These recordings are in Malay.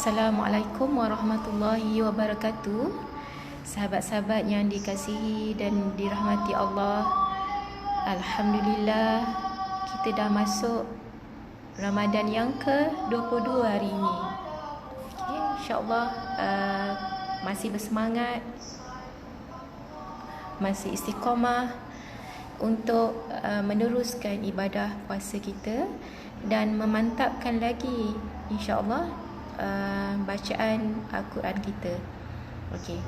Assalamualaikum warahmatullahi wabarakatuh. Sahabat-sahabat yang dikasihi dan dirahmati Allah, Alhamdulillah kita dah masuk Ramadan yang ke-22 hari ini. Okay, InsyaAllah masih bersemangat, masih istiqamah untuk meneruskan ibadah puasa kita dan memantapkan lagi insyaAllah bacaan Al-Quran kita. Okey.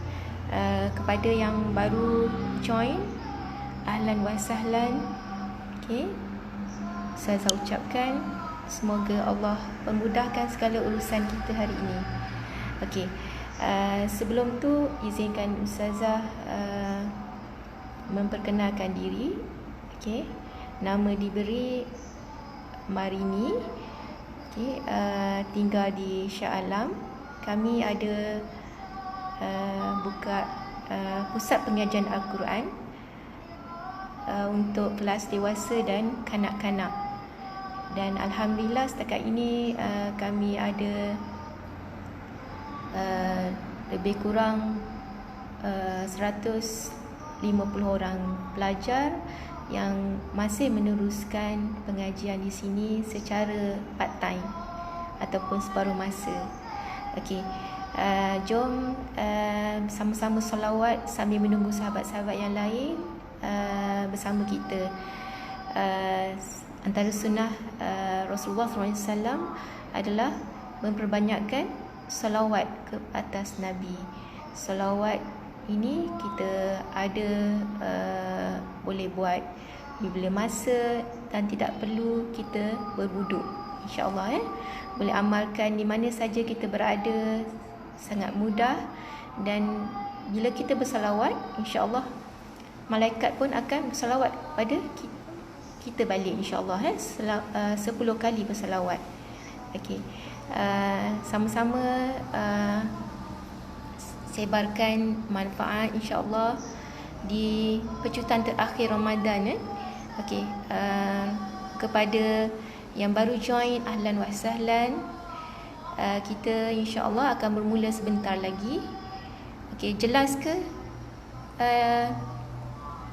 Kepada yang baru join, ahlan wa sahlan. Okey. Saya ucapkan semoga Allah memudahkan segala urusan kita hari ini. Okey. Sebelum tu izinkan Ustazah memperkenalkan diri. Okey. Nama diberi Marini. Okay, tinggal di Shah Alam. Kami ada buka pusat pengajian Al-Quran untuk kelas dewasa dan kanak-kanak. Dan Alhamdulillah setakat ini kami ada lebih kurang 150 orang pelajar yang masih meneruskan pengajian di sini secara part time ataupun separuh masa. Okey. Jom sama-sama selawat sambil menunggu sahabat-sahabat yang lain bersama kita. Antara sunnah Rasulullah SAW adalah memperbanyakkan selawat ke atas Nabi. Selawat ini kita ada boleh buat bila masa dan tidak perlu kita berwuduk. InsyaAllah boleh amalkan di mana saja kita berada, sangat mudah. Dan bila kita bersalawat, insya-Allah malaikat pun akan bersalawat pada kita balik, insya-Allah 10 kali bersalawat. Okey. Sama-sama sebarkan manfaat, insya-Allah, di pecutan terakhir Ramadan. Okey. Kepada yang baru join, ahlan wa sahlan. Kita insya-Allah akan bermula sebentar lagi. Okey, jelas ke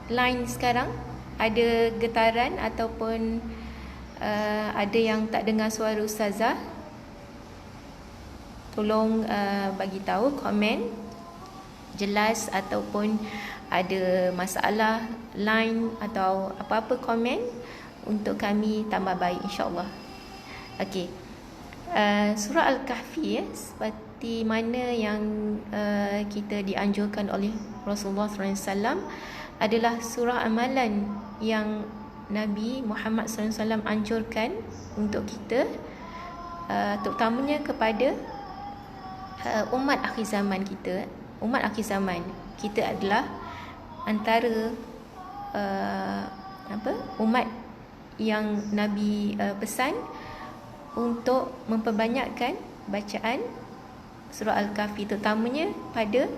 line sekarang? Ada getaran ataupun ada yang tak dengar suara ustazah? Tolong bagi tahu, komen jelas, ataupun ada masalah line atau apa-apa, komen untuk kami tambah baik, insya-Allah. Okey. Surah Al-Kahfi, seperti mana yang kita dianjurkan oleh Rasulullah SAW, adalah surah amalan yang Nabi Muhammad SAW anjurkan untuk kita, terutamanya kepada umat akhir zaman kita. Umat akhir zaman kita adalah antara umat yang Nabi pesan untuk memperbanyakkan bacaan surah Al-Kahfi, terutamanya pada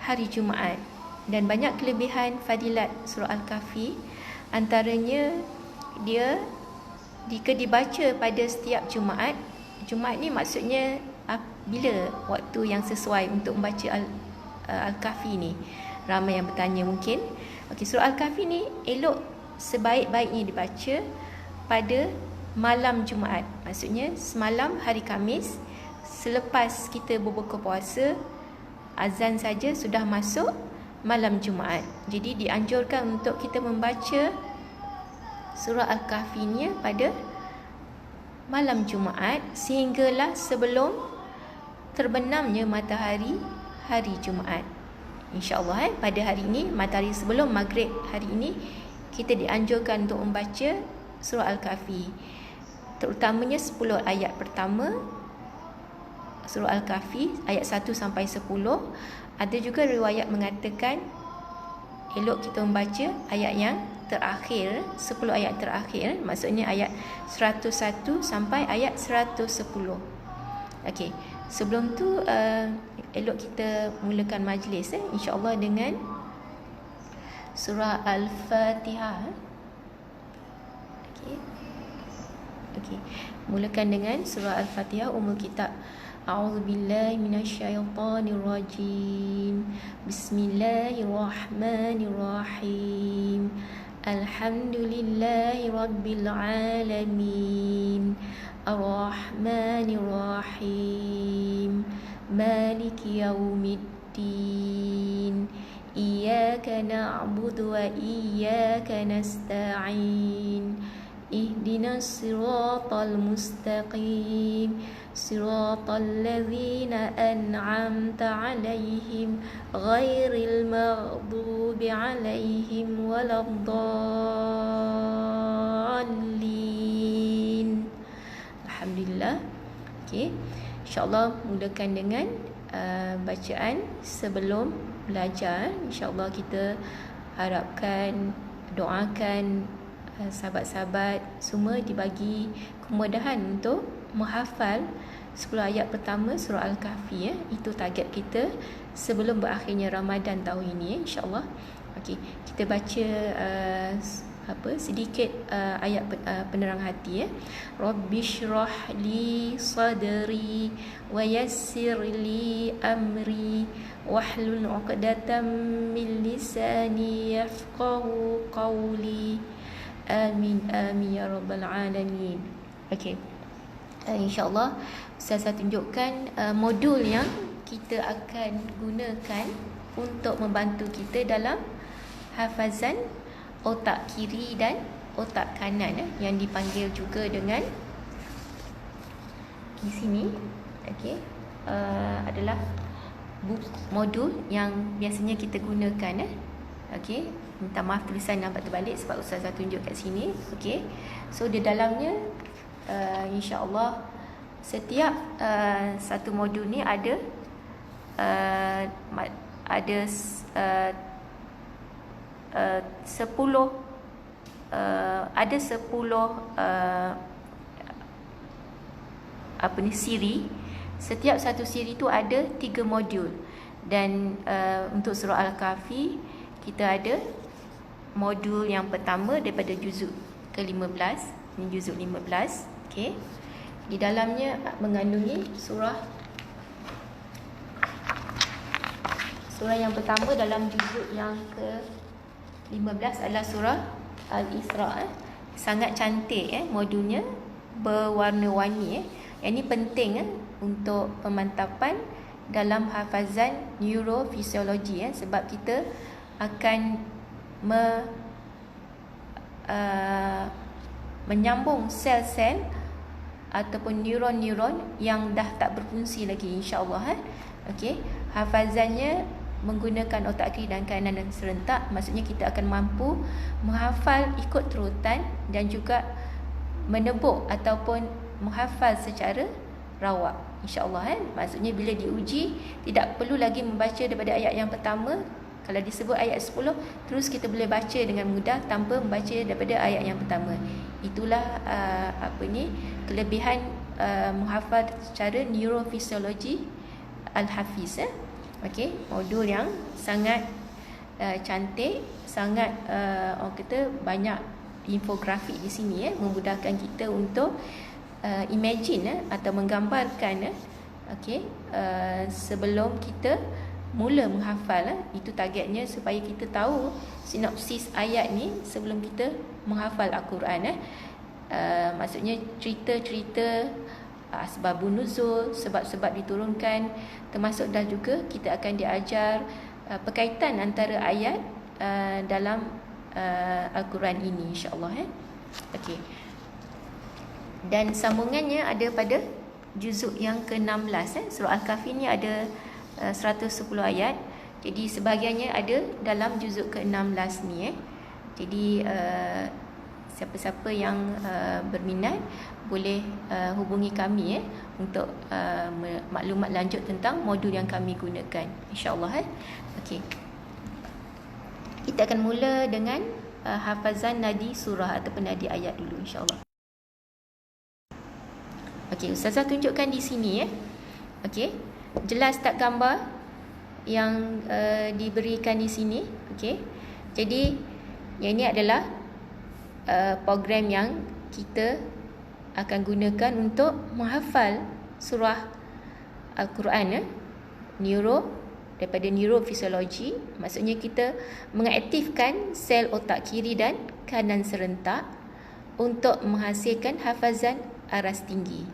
hari Jumaat. Dan banyak kelebihan fadilat surah Al-Kahfi. Antaranya, dia jika dibaca pada setiap Jumaat. Jumaat ni maksudnya bila waktu yang sesuai untuk membaca Al-Kahfi ni? Ramai yang bertanya mungkin. Okey, surah Al-Kahfi ni elok sebaik-baiknya dibaca pada malam Jumaat. Maksudnya semalam hari Khamis, selepas kita berbuka puasa, azan saja sudah masuk malam Jumaat. Jadi dianjurkan untuk kita membaca surah Al-Kahfi ni pada malam Jumaat, sehinggalah sebelum terbenamnya matahari hari Jumaat. InsyaAllah pada hari ini, matahari sebelum maghrib hari ini, kita dianjurkan untuk membaca surah Al-Kahfi, terutamanya 10 ayat pertama surah Al-Kahfi, ayat 1 sampai 10. Ada juga riwayat mengatakan elok kita membaca ayat yang terakhir, 10 ayat terakhir, maksudnya ayat 101 sampai ayat 110. Okey, sebelum tu elok kita mulakan majlis insya-Allah dengan surah Al-Fatihah. Okey, mulakan dengan surah Al-Fatihah, umul kitab. A'udzubillahi minasyaitonirrajim. Bismillahirrahmanirrahim. Alhamdulillahi rabbil alamin. Ar-Rahmanir-Rahim. Maliki yaumiddin. Iyyaka na'budu wa iyyaka nasta'in. Ihdinas siratal mustaqim. Siratal ladzina an'amta 'alaihim ghairil maghdubi 'alaihim waladdallin. Alhamdulillah. Okey, insya-Allah mulakan dengan bacaan sebelum belajar. InsyaAllah kita harapkan, doakan sahabat-sahabat semua dibagi kemudahan untuk menghafal 10 ayat pertama surah Al-Kahfi. Itu target kita sebelum berakhirnya Ramadan tahun ini, insya-Allah. Okey, kita baca sedikit ayat penerang hati. Rabbishrah li sadri wa yassir li amri wahlul 'uqdatam min lisani yafqahu qawli. Amin amin ya rabbal alamin. Okey, insya-Allah saya tunjukkan modul yang kita akan gunakan untuk membantu kita dalam hafazan otak kiri dan otak kanan, yang dipanggil juga dengan di sini. Okey, adalah modul yang biasanya kita gunakan. Okey, minta maaf tulisan nampak terbalik sebab ustazah tunjuk kat sini. Okey, so di dalamnya insya-Allah setiap satu modul ni ada ada 10 siri. Setiap satu siri tu ada 3 modul. Dan untuk surah Al-Kahfi kita ada modul yang pertama daripada juzuk ke-15. Ini juzuk 15. Okey. Di dalamnya mengandungi surah yang pertama dalam juzuk yang ke-15 adalah surah Al-Isra. Sangat cantik modulnya, berwarna-warni. Yang ini penting untuk pemantapan dalam hafazan neurofisiologi sebab kita akan menyambung sel-sel ataupun neuron-neuron yang dah tak berfungsi lagi, insya-Allah. Okey, hafazannya menggunakan otak kiri dan kanan dan serentak. Maksudnya kita akan mampu menghafal ikut turutan dan juga menebuk ataupun menghafal secara rawak, insya-Allah. Maksudnya bila diuji tidak perlu lagi membaca daripada ayat yang pertama. Kalau disebut ayat 10, terus kita boleh baca dengan mudah tanpa membaca daripada ayat yang pertama. Itulah kelebihan menghafal secara neurofisiologi Al-Hafiz. Okey, modul yang sangat cantik, sangat orang kata banyak infografik di sini memudahkan kita untuk imagine atau menggambarkan sebelum kita mula menghafal. Itu targetnya supaya kita tahu sinopsis ayat ni sebelum kita menghafal Al-Quran. Maksudnya cerita-cerita asbabun nuzul, sebab-sebab diturunkan, termasuk dah juga kita akan diajar perkaitan antara ayat dalam Al-Quran ini, insya-Allah. Okey. Dan sambungannya ada pada juzuk yang ke-16. Surah Al-Kahfi ni ada 110 ayat. Jadi sebahagiannya ada dalam juzuk ke-16 ni. Jadi siapa-siapa yang berminat boleh hubungi kami untuk maklumat lanjut tentang modul yang kami gunakan, insya-Allah. Okey. Kita akan mula dengan hafazan nadi surah ataupun nadi ayat dulu, insya-Allah. Okey, Ustazah tunjukkan di sini Okey. Jelas tak gambar yang diberikan di sini? Okey. Jadi yang ini adalah program yang kita akan gunakan untuk menghafal surah Al-Quran. Daripada neurofisiologi, maksudnya kita mengaktifkan sel otak kiri dan kanan serentak untuk menghasilkan hafazan aras tinggi.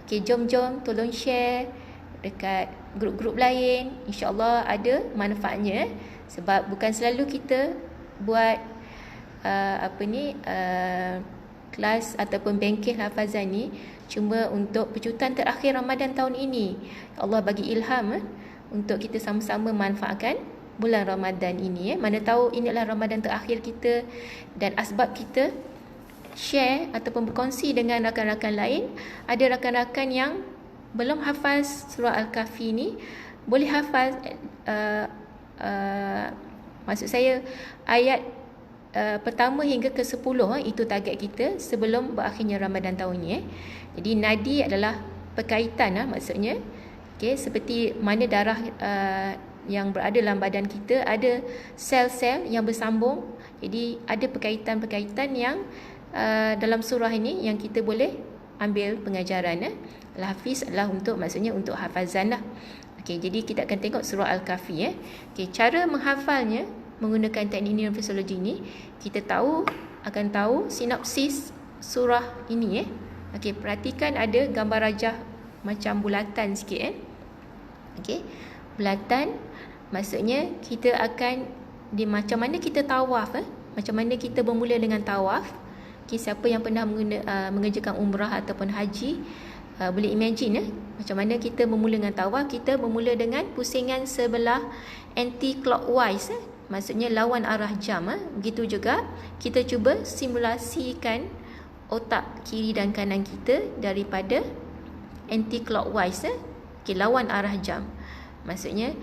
Okey, jom tolong share dekat grup-grup lain. InsyaAllah ada manfaatnya. Sebab bukan selalu kita buat kelas ataupun bengkel hafazan ni cuma untuk pecutan terakhir Ramadan tahun ini. Allah bagi ilham untuk kita sama-sama manfaatkan bulan Ramadan ini. Mana tahu inilah Ramadan terakhir kita, dan asbab kita share ataupun berkongsi dengan rakan-rakan lain. Ada rakan-rakan yang belum hafal surah Al-Kahfi ni, boleh hafal maksud saya ayat pertama hingga ke-10. Itu target kita sebelum berakhirnya Ramadan tahun ni. Jadi nadi adalah perkaitan maksudnya. Okey, seperti mana darah yang berada dalam badan kita ada sel-sel yang bersambung. Jadi ada perkaitan-perkaitan yang dalam surah ini yang kita boleh ambil pengajaran. Al-Hafiz adalah maksudnya untuk hafazan lah. Okey, jadi kita akan tengok surah Al-Kahfi. Okey, cara menghafalnya menggunakan teknik neurofisiologi ini, kita akan tahu sinopsis surah ini. Okey, perhatikan ada gambar rajah macam bulatan sikit. Okey, bulatan maksudnya kita akan macam mana kita tawaf. Macam mana kita bermula dengan tawaf. Okay, siapa yang pernah mengerjakan umrah ataupun haji boleh imagine macam mana kita bermula dengan tawaf. Kita bermula dengan pusingan sebelah anti-clockwise, maksudnya lawan arah jam. Begitu juga kita cuba simulasikan otak kiri dan kanan kita daripada anti-clockwise, lawan arah jam. Maksudnya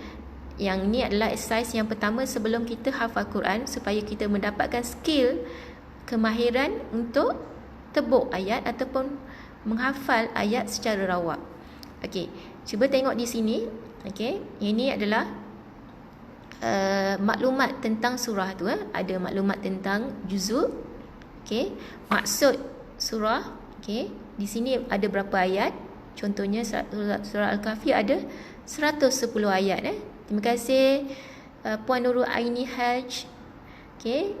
yang ni adalah exercise yang pertama sebelum kita hafal Quran, supaya kita mendapatkan skill, kemahiran untuk tebuk ayat ataupun menghafal ayat secara rawak. Okey, cuba tengok di sini. Okey, ini adalah maklumat tentang surah tu. Ada maklumat tentang juzuk. Okey, maksud surah. Okey, di sini ada berapa ayat? Contohnya surah Al-Kahfi ada 110 ayat. Terima kasih Puan Nurul Aini Haj. Okey,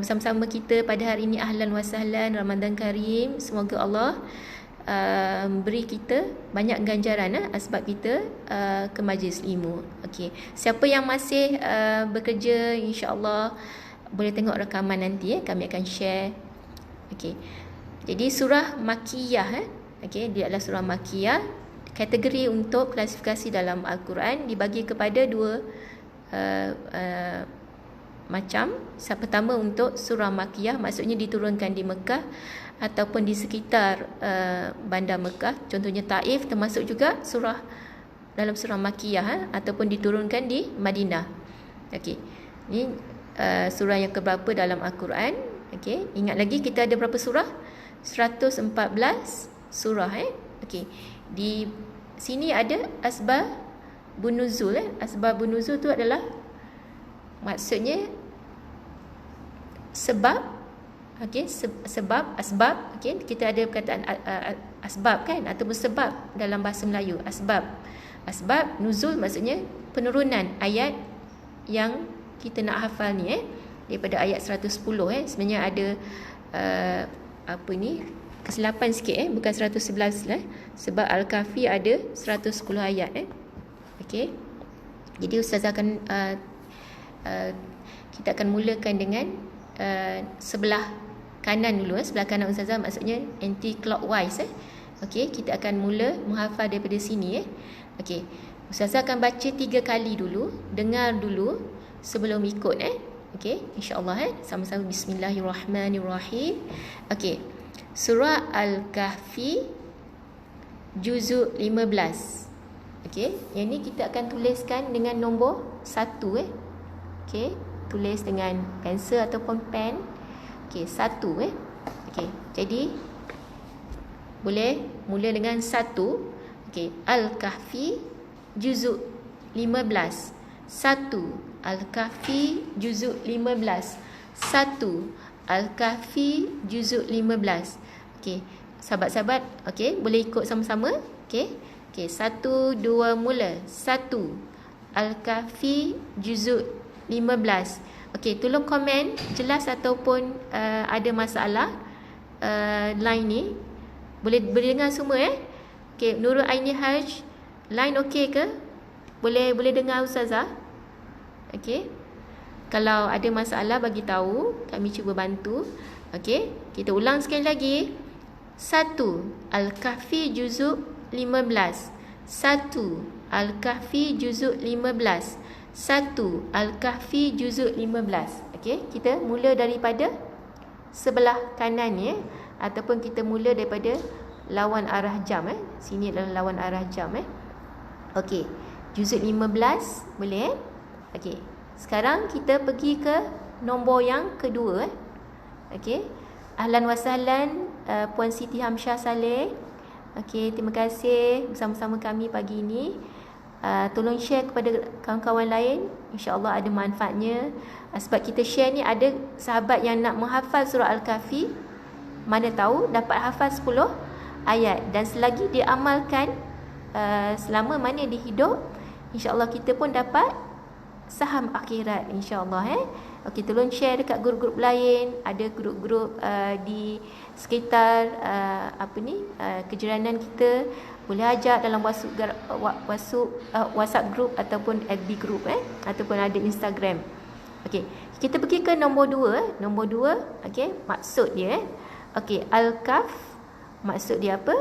bersama-sama kita pada hari ini. Ahlan wa sahlan, Ramadan Karim. Semoga Allah beri kita banyak ganjaran sebab kita ke majlis ilmu. Okey, siapa yang masih bekerja, insya-Allah boleh tengok rakaman nanti. Kami akan share. Okey, jadi surah Makkiyah. Okey, dia adalah surah Makkiyah. Kategori untuk klasifikasi dalam Al-Quran dibagi kepada dua macam. Pertama untuk surah Makkiyah, maksudnya diturunkan di Mekah ataupun di sekitar bandar Mekah. Contohnya Taif termasuk juga dalam surah Makkiyah, ataupun diturunkan di Madinah. Okey, ini surah yang keberapa dalam Al-Quran. Okey, ingat lagi kita ada berapa surah? 114 surah. Okey, di sini ada asbabun nuzul. Asbabun nuzul tu adalah maksudnya sebab. Okey, sebab, asbab. Okey, kita ada perkataan asbab kan, ataupun sebab dalam bahasa Melayu. Asbab nuzul maksudnya penurunan ayat yang kita nak hafal ni daripada ayat 110. Sebenarnya ada kesilapan sikit, bukan 111 lah, sebab Al-Kahfi ada 110 ayat. Okey, jadi Ustazah akan kita akan mulakan dengan sebelah kanan dulu. Sebelah kanan Ustazah maksudnya anti clockwise. Okey, kita akan mula menghafal daripada sini. Okey, Ustazah akan baca 3 kali dulu, dengar dulu sebelum ikut. Okey, insya-Allah. Sama-sama. Bismillahirrahmanirrahim. Okey, surah Al-Kahfi juzuk 15. Okey, yang ni kita akan tuliskan dengan nombor 1. Okey, tulis dengan pensel ataupun pen. Okey, 1. Okey, jadi boleh mula dengan 1. Okey, Al-Kahfi juzuk 15. 1. Al-Kahfi juzuk 15. 1. Al-Kahfi juzuk 15. Okey, sahabat-sahabat, okey, boleh ikut sama-sama. Okey. Okey, 1 2 mula. 1. Al-Kahfi juzuk 15. Okey, tolong komen jelas ataupun ada masalah line ni. Boleh dengar semua Okey, Nurul Aini Haj, line okey ke? Boleh dengar Ustazah? Okey. Kalau ada masalah bagi tahu, kami cuba bantu. Okey, kita ulang sekali lagi. 1. Al-Kahfi juzuk 15. 1. Al-Kahfi juzuk 15. 1. Al-Kahfi juzuk 15. Okey, kita mula daripada sebelah kanan ataupun kita mula daripada lawan arah jam. Sini adalah lawan arah jam. Okey, juzuk 15 boleh. Okey, sekarang kita pergi ke nombor yang kedua. Okey, ahlan wa sahlan Puan Siti Hamsyah Saleh. Okey, terima kasih bersama-sama kami pagi ini. Tolong share kepada kawan-kawan lain, insya-Allah ada manfaatnya. Sebab kita share ni ada sahabat yang nak menghafal surah Al-Kahfi, mana tahu dapat hafal 10 ayat, dan selagi dia amalkan selama mana dia hidup, insya-Allah kita pun dapat saham akhirat, insya-Allah. Okey, tolong share dekat grup-grup lain. Ada grup-grup di sekitar kejiranan kita. Boleh ajak dalam WhatsApp group ataupun FB group ataupun ada Instagram. Okey, kita pergi ke nombor 2. Nombor 2, okey, maksud dia okey, Al-Kahf maksud dia apa?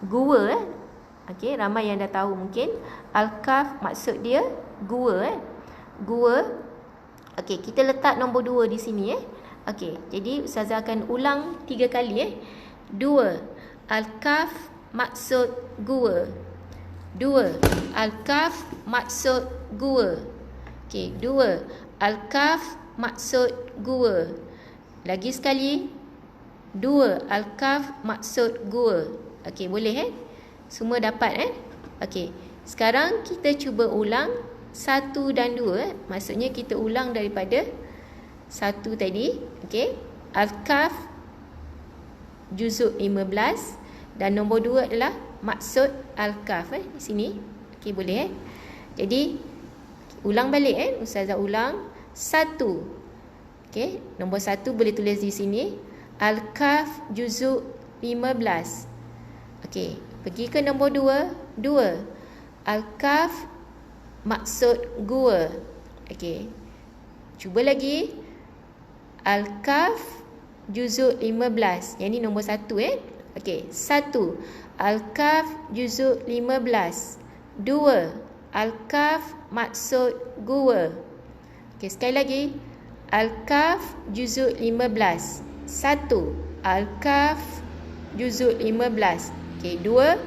Gua. Okey, ramai yang dah tahu mungkin. Al-Kahf maksud dia gua. Gua. Okey, kita letak nombor 2 di sini Okey, jadi Ustazah akan ulang 3 kali 2. Al-Kahf maksud gua. 2. Al-Kahf maksud gua. Okey, 2. Al-Kahf maksud gua. Lagi sekali. 2. Al-Kahf maksud gua. Okey, boleh Semua dapat Okey. Sekarang kita cuba ulang 1 dan 2. Maksudnya kita ulang daripada 1 tadi. Okey. Al-Kahf juzuk 15 dan nombor 2 adalah maksud Al-Kahf di sini. Okey, boleh Jadi ulang balik Ustazah ulang 1. Okey, nombor 1 boleh tulis di sini. Al-Kahf juzuk 15. Okey, pergi ke nombor 2. 2. Al-Kahf maksud gua. Okey. Cuba lagi. Al-Kahf juzuk 15. Yang ni nombor 1 Okey, 1. Al-Kahf juzuk 15. 2. Al-Kahf maksud gua. Okey, sekali lagi. Al-Kahf juzuk 15. 1. Al-Kahf juzuk 15. Okey, 2.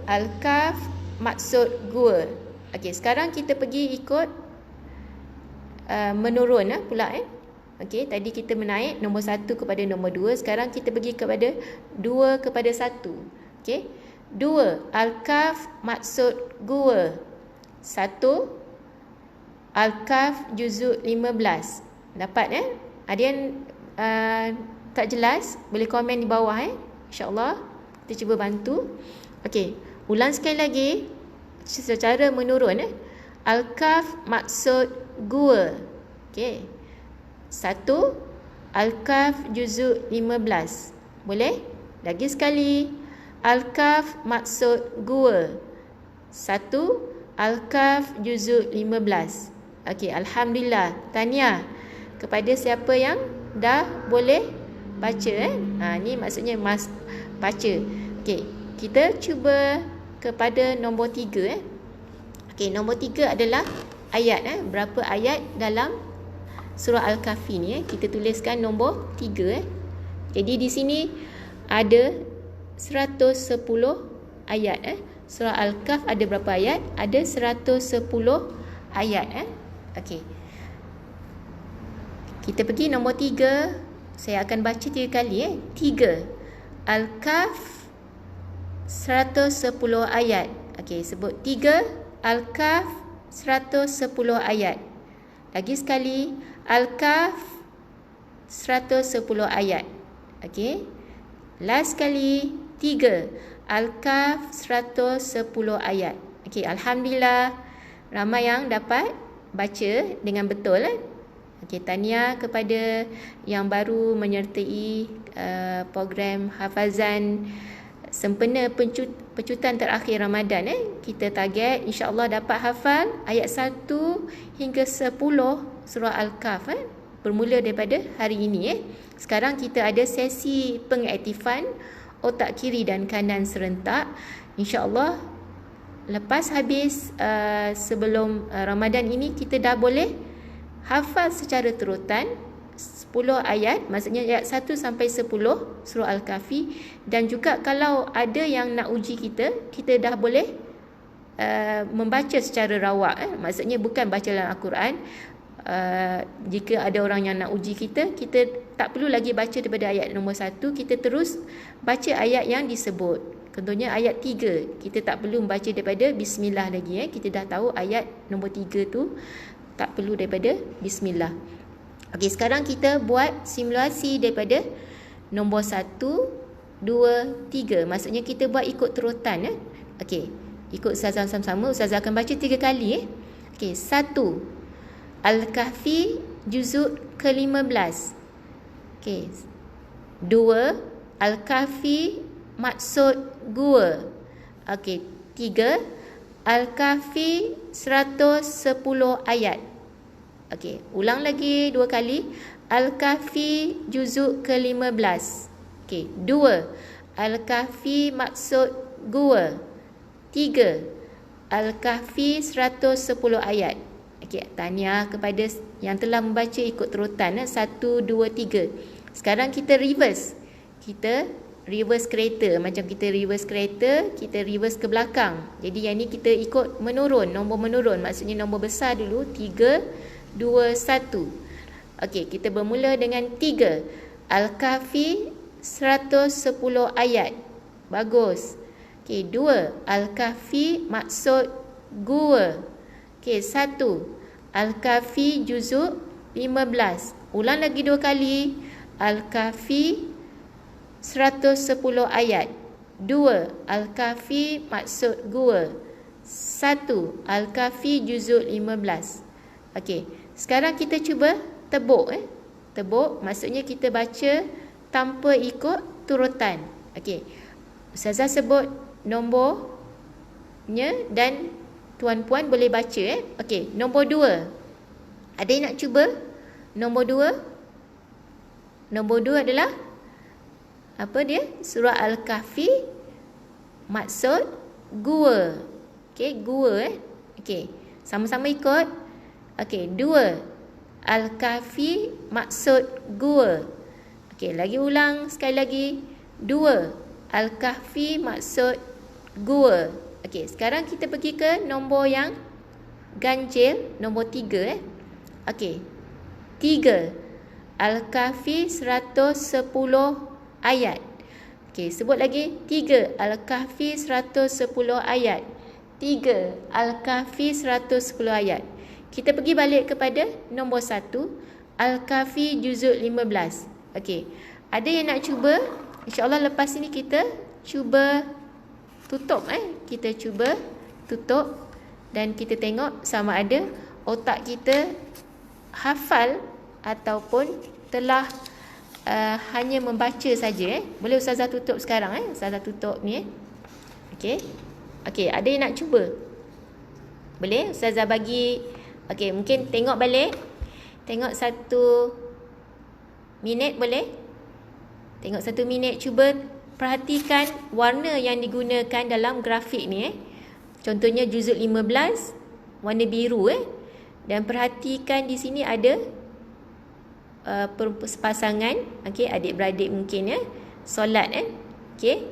Al-Kahf maksud gua. Okey, sekarang kita pergi ikut menurun pula Okey, tadi kita menaik nombor 1 kepada nombor 2. Sekarang kita pergi kepada 2 kepada 1. Okey. 2. Al-Kahf maksud gua. 1. Al-Kahf juzuk 15. Dapat Ada yang tak jelas? Boleh komen di bawah InsyaAllah kita cuba bantu. Okey. Ulang sekali lagi secara menurun Al-Kahf maksud gua. Okey. 1. Al-Kahf juzuk 15. Boleh? Lagi sekali. Al-Kahf maksud gua. 1. Al-Kahf juzuk 15. Okey, alhamdulillah. Tahniah kepada siapa yang dah boleh baca ni maksudnya baca. Okey, kita cuba kepada nombor 3 Okey, nombor 3 adalah ayat berapa ayat dalam surah Al-Kahfi ni kita tuliskan nombor 3 Jadi di sini ada 110 ayat surah Al-Kahf ada berapa ayat? Ada 110 ayat Okey. Kita pergi nombor 3. Saya akan baca 3 kali 3. Al-Kahf 110 ayat. Okey, sebut 3. Al-Kahf 110 ayat. Lagi sekali. Al-Kahf 110 ayat. Okey. Last sekali. 3. Al-Kahf 110 ayat. Okey, alhamdulillah ramai yang dapat baca dengan betul Okey, tahniah kepada yang baru menyertai program hafazan sempena pencutan terakhir Ramadan Kita target insya-Allah dapat hafal ayat 1 hingga 10 surah Al-Kahf bermula daripada hari ini Sekarang kita ada sesi pengaktifan otak kiri dan kanan serentak. Insya-Allah lepas habis sebelum Ramadan ini kita dah boleh hafal secara terutan 10 ayat, maksudnya ayat 1 sampai 10 surah Al-Kahfi. Dan juga kalau ada yang nak uji kita dah boleh membaca secara rawak maksudnya bukan baca dalam Al-Quran. Jika ada orang yang nak uji kita tak perlu lagi baca daripada ayat nombor 1, kita terus baca ayat yang disebut. Contohnya ayat 3, kita tak perlu membaca daripada Bismillah lagi Kita dah tahu ayat nombor 3 tu tak perlu daripada Bismillah. Okey, sekarang kita buat simulasi daripada nombor 1, 2, 3. Maksudnya kita buat ikut terutan Okey, ikut Ustazah sama-sama. Ustazah akan baca 3 kali Okey, 1. Al-Kahfi juzuk ke-15. Okey. 2. Al-Kahfi maksud gua. Okey, 3. Al-Kahfi 110 ayat. Okey, ulang lagi 2 kali. Al-Kahfi juzuk ke-15. Okey, 2. Al-Kahfi maksud gua. 3. Al-Kahfi 110 ayat. Okey, tahniah kepada yang telah membaca ikut terutan 1, 2, 3. Sekarang kita reverse. Kita reverse kereta. Macam kita reverse kereta, kita reverse ke belakang. Jadi yang ni kita ikut menurun, nombor menurun. Maksudnya nombor besar dulu, 3, 2, 1. Okey, kita bermula dengan 3. Al-Kahfi 110 ayat. Bagus. Okey, 2. Al-Kahfi maksud gua. Okey, 1. Al-Kahfi juzuk 15. Ulang lagi 2 kali. Al-Kahfi 110 ayat. 2. Al-Kahfi maksud gua. 1. Al-Kahfi juzuk 15. Okey, sekarang kita cuba tebuk. Tebuk maksudnya kita baca tanpa ikut turutan. Okey, Ustazah sebut nombornya dan tuan-puan boleh baca. Okey, nombor 2. Ada yang nak cuba? Nombor 2. Nombor 2 adalah apa dia? Surah Al-Kahfi maksud gua. Okey, gua. Okey, sama-sama ikut. Okey, 2. Al-Kahfi maksud gua. Okey, lagi ulang sekali lagi. 2. Al-Kahfi maksud gua. Okey, sekarang kita pergi ke nombor yang ganjil, nombor 3. Okey, 3. Al-Kahfi 110 ayat. Okey, sebut lagi. 3. Al-Kahfi 110 ayat. 3. Al-Kahfi 110 ayat. Kita pergi balik kepada nombor 1. Al-Kahfi juzuk 15. Okey, ada yang nak cuba? InsyaAllah lepas ini kita cuba tutup. Kita cuba tutup dan kita tengok sama ada otak kita hafal ataupun telah hanya membaca saja. Boleh Ustazah tutup sekarang. Ustazah tutup ni. Okey. Okey, ada yang nak cuba? Boleh Ustazah bagi. Okey, mungkin tengok balik. Tengok 1 minit boleh? Tengok 1 minit. Cuba perhatikan warna yang digunakan dalam grafik ni. Contohnya juzuk 15 warna biru. Dan perhatikan di sini ada sepasangan, okey, adik-beradik mungkin solat okey.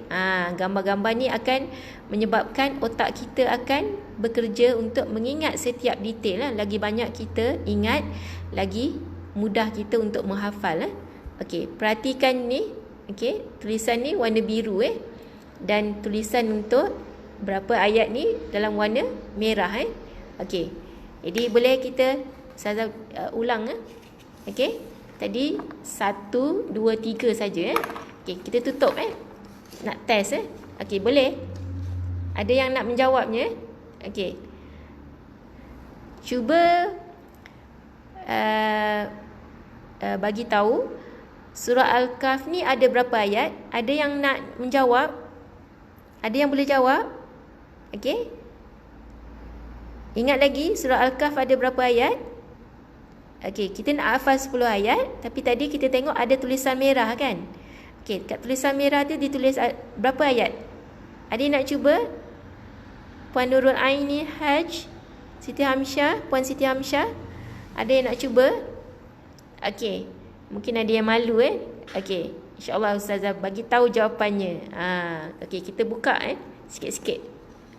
Gambar-gambar ni akan menyebabkan otak kita akan bekerja untuk mengingat setiap detail. Lagi banyak kita ingat, lagi mudah kita untuk menghafal. Okey, perhatikan ni. Okey, tulisan ni warna biru dan tulisan untuk berapa ayat ni dalam warna merah. Okey, jadi boleh kita Ustazah ulang. Okey, tadi 1, 2, 3 saja. Okey, kita tutup nak test Okey, boleh? Ada yang nak menjawabnya? Okey, cuba bagi tahu surah Al-Kahf ni ada berapa ayat? Ada yang nak menjawab? Ada yang boleh jawab? Okey, ingat lagi surah Al-Kahf ada berapa ayat? Okey, kita nak hafal 10 ayat, tapi tadi kita tengok ada tulisan merah kan? Okey, kat tulisan merah tu ditulis berapa ayat? Ada yang nak cuba? Puan Nurul Aini Haj, Siti Hamsyah, Puan Siti Hamsyah, ada yang nak cuba? Okey, mungkin ada yang malu Okey, insya-Allah Ustazah bagi tahu jawapannya. Okey, kita buka sikit-sikit.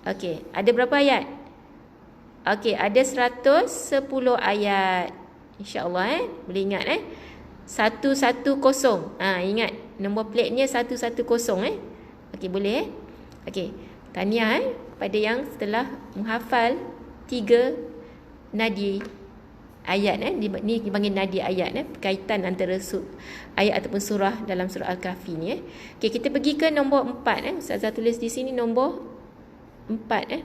Okey, ada berapa ayat? Okey, ada 110 ayat. InsyaAllah boleh ingat 110. Ingat nombor plate-nya 110 Okey, boleh Okey, tahniah pada yang setelah menghafal 3 nadi ayat ni dipanggil nadi ayat berkaitan antara ayat ataupun surah dalam surah Al-Kahfi ni Okey, kita pergi ke nombor 4 Ustazah tulis di sini nombor 4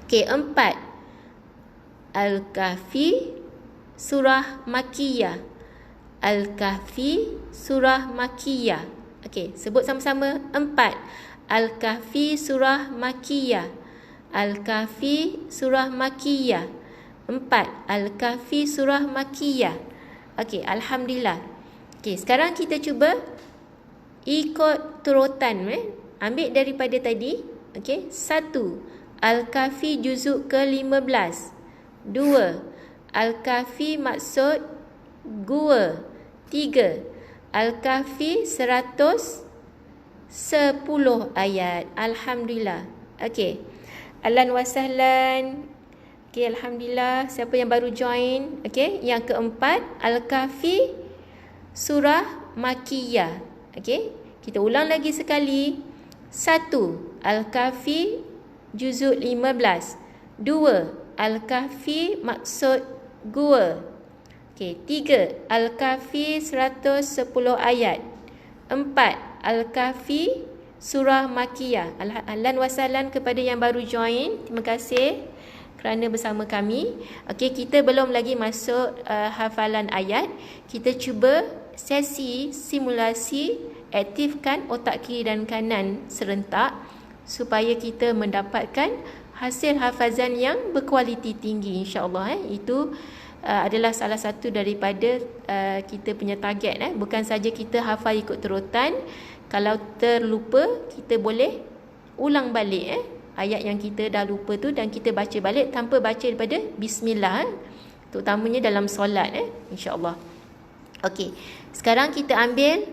Okey, 4. Al-Kahfi surah Makkiyah. Al-Kahfi surah Makkiyah. Okey, sebut sama-sama. 4. Al-Kahfi surah Makkiyah. Al-Kahfi surah Makkiyah. 4. Al-Kahfi surah Makkiyah. Okey, alhamdulillah. Okey, sekarang kita cuba ikut turutan ambil daripada tadi. Okey, 1. Al-Kahfi juzuk ke-15. 2. Al-Kahfi maksud gua. 3. Al-Kahfi 110 ayat. Alhamdulillah. Okey. Ahlan wa sahlan. Okey, alhamdulillah. Siapa yang baru join? Okey, yang keempat Al-Kahfi surah Makkiyah. Okey, kita ulang lagi sekali. 1. Al-Kahfi juzuk 15. 2. Al-Kahfi maksud gua. Okey, 3. Al-Kahfi 110 ayat. 4. Al-Kahfi surah Makkiyah. Ahlan wa sahlan kepada yang baru join. Terima kasih kerana bersama kami. Okey, kita belum lagi masuk hafalan ayat. Kita cuba sesi simulasi, aktifkan otak kiri dan kanan serentak supaya kita mendapatkan hasil hafazan yang berkualiti tinggi, insya-Allah. Itu adalah salah satu daripada kita punya target. Bukan saja kita hafal ikut terutan. Kalau terlupa, kita boleh ulang balik ayat yang kita dah lupa tu, dan kita baca balik tanpa baca daripada bismillah, terutamanya dalam solat, insya-Allah. Okey, sekarang kita ambil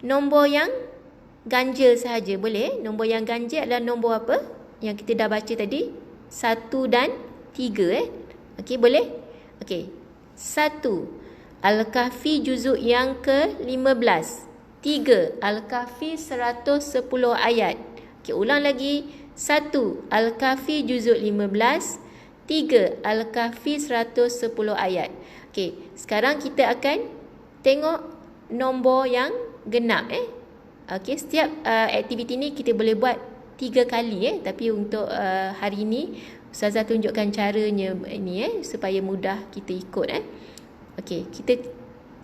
nombor yang ganjil sahaja, boleh? Nombor yang ganjil adalah nombor apa? Yang kita dah baca tadi, 1 dan 3. Okey, boleh? Okey. 1. Al-Kahfi juzuk yang ke-15. 3. Al-Kahfi 110 ayat. Okey, ulang lagi. 1. Al-Kahfi juzuk 15. 3. Al-Kahfi 110 ayat. Okey, sekarang kita akan tengok nombor yang genap. Okey, setiap aktiviti ni kita boleh buat 3 kali. Tapi untuk hari ini Ustazah tunjukkan caranya ini supaya mudah kita ikut. Okey, kita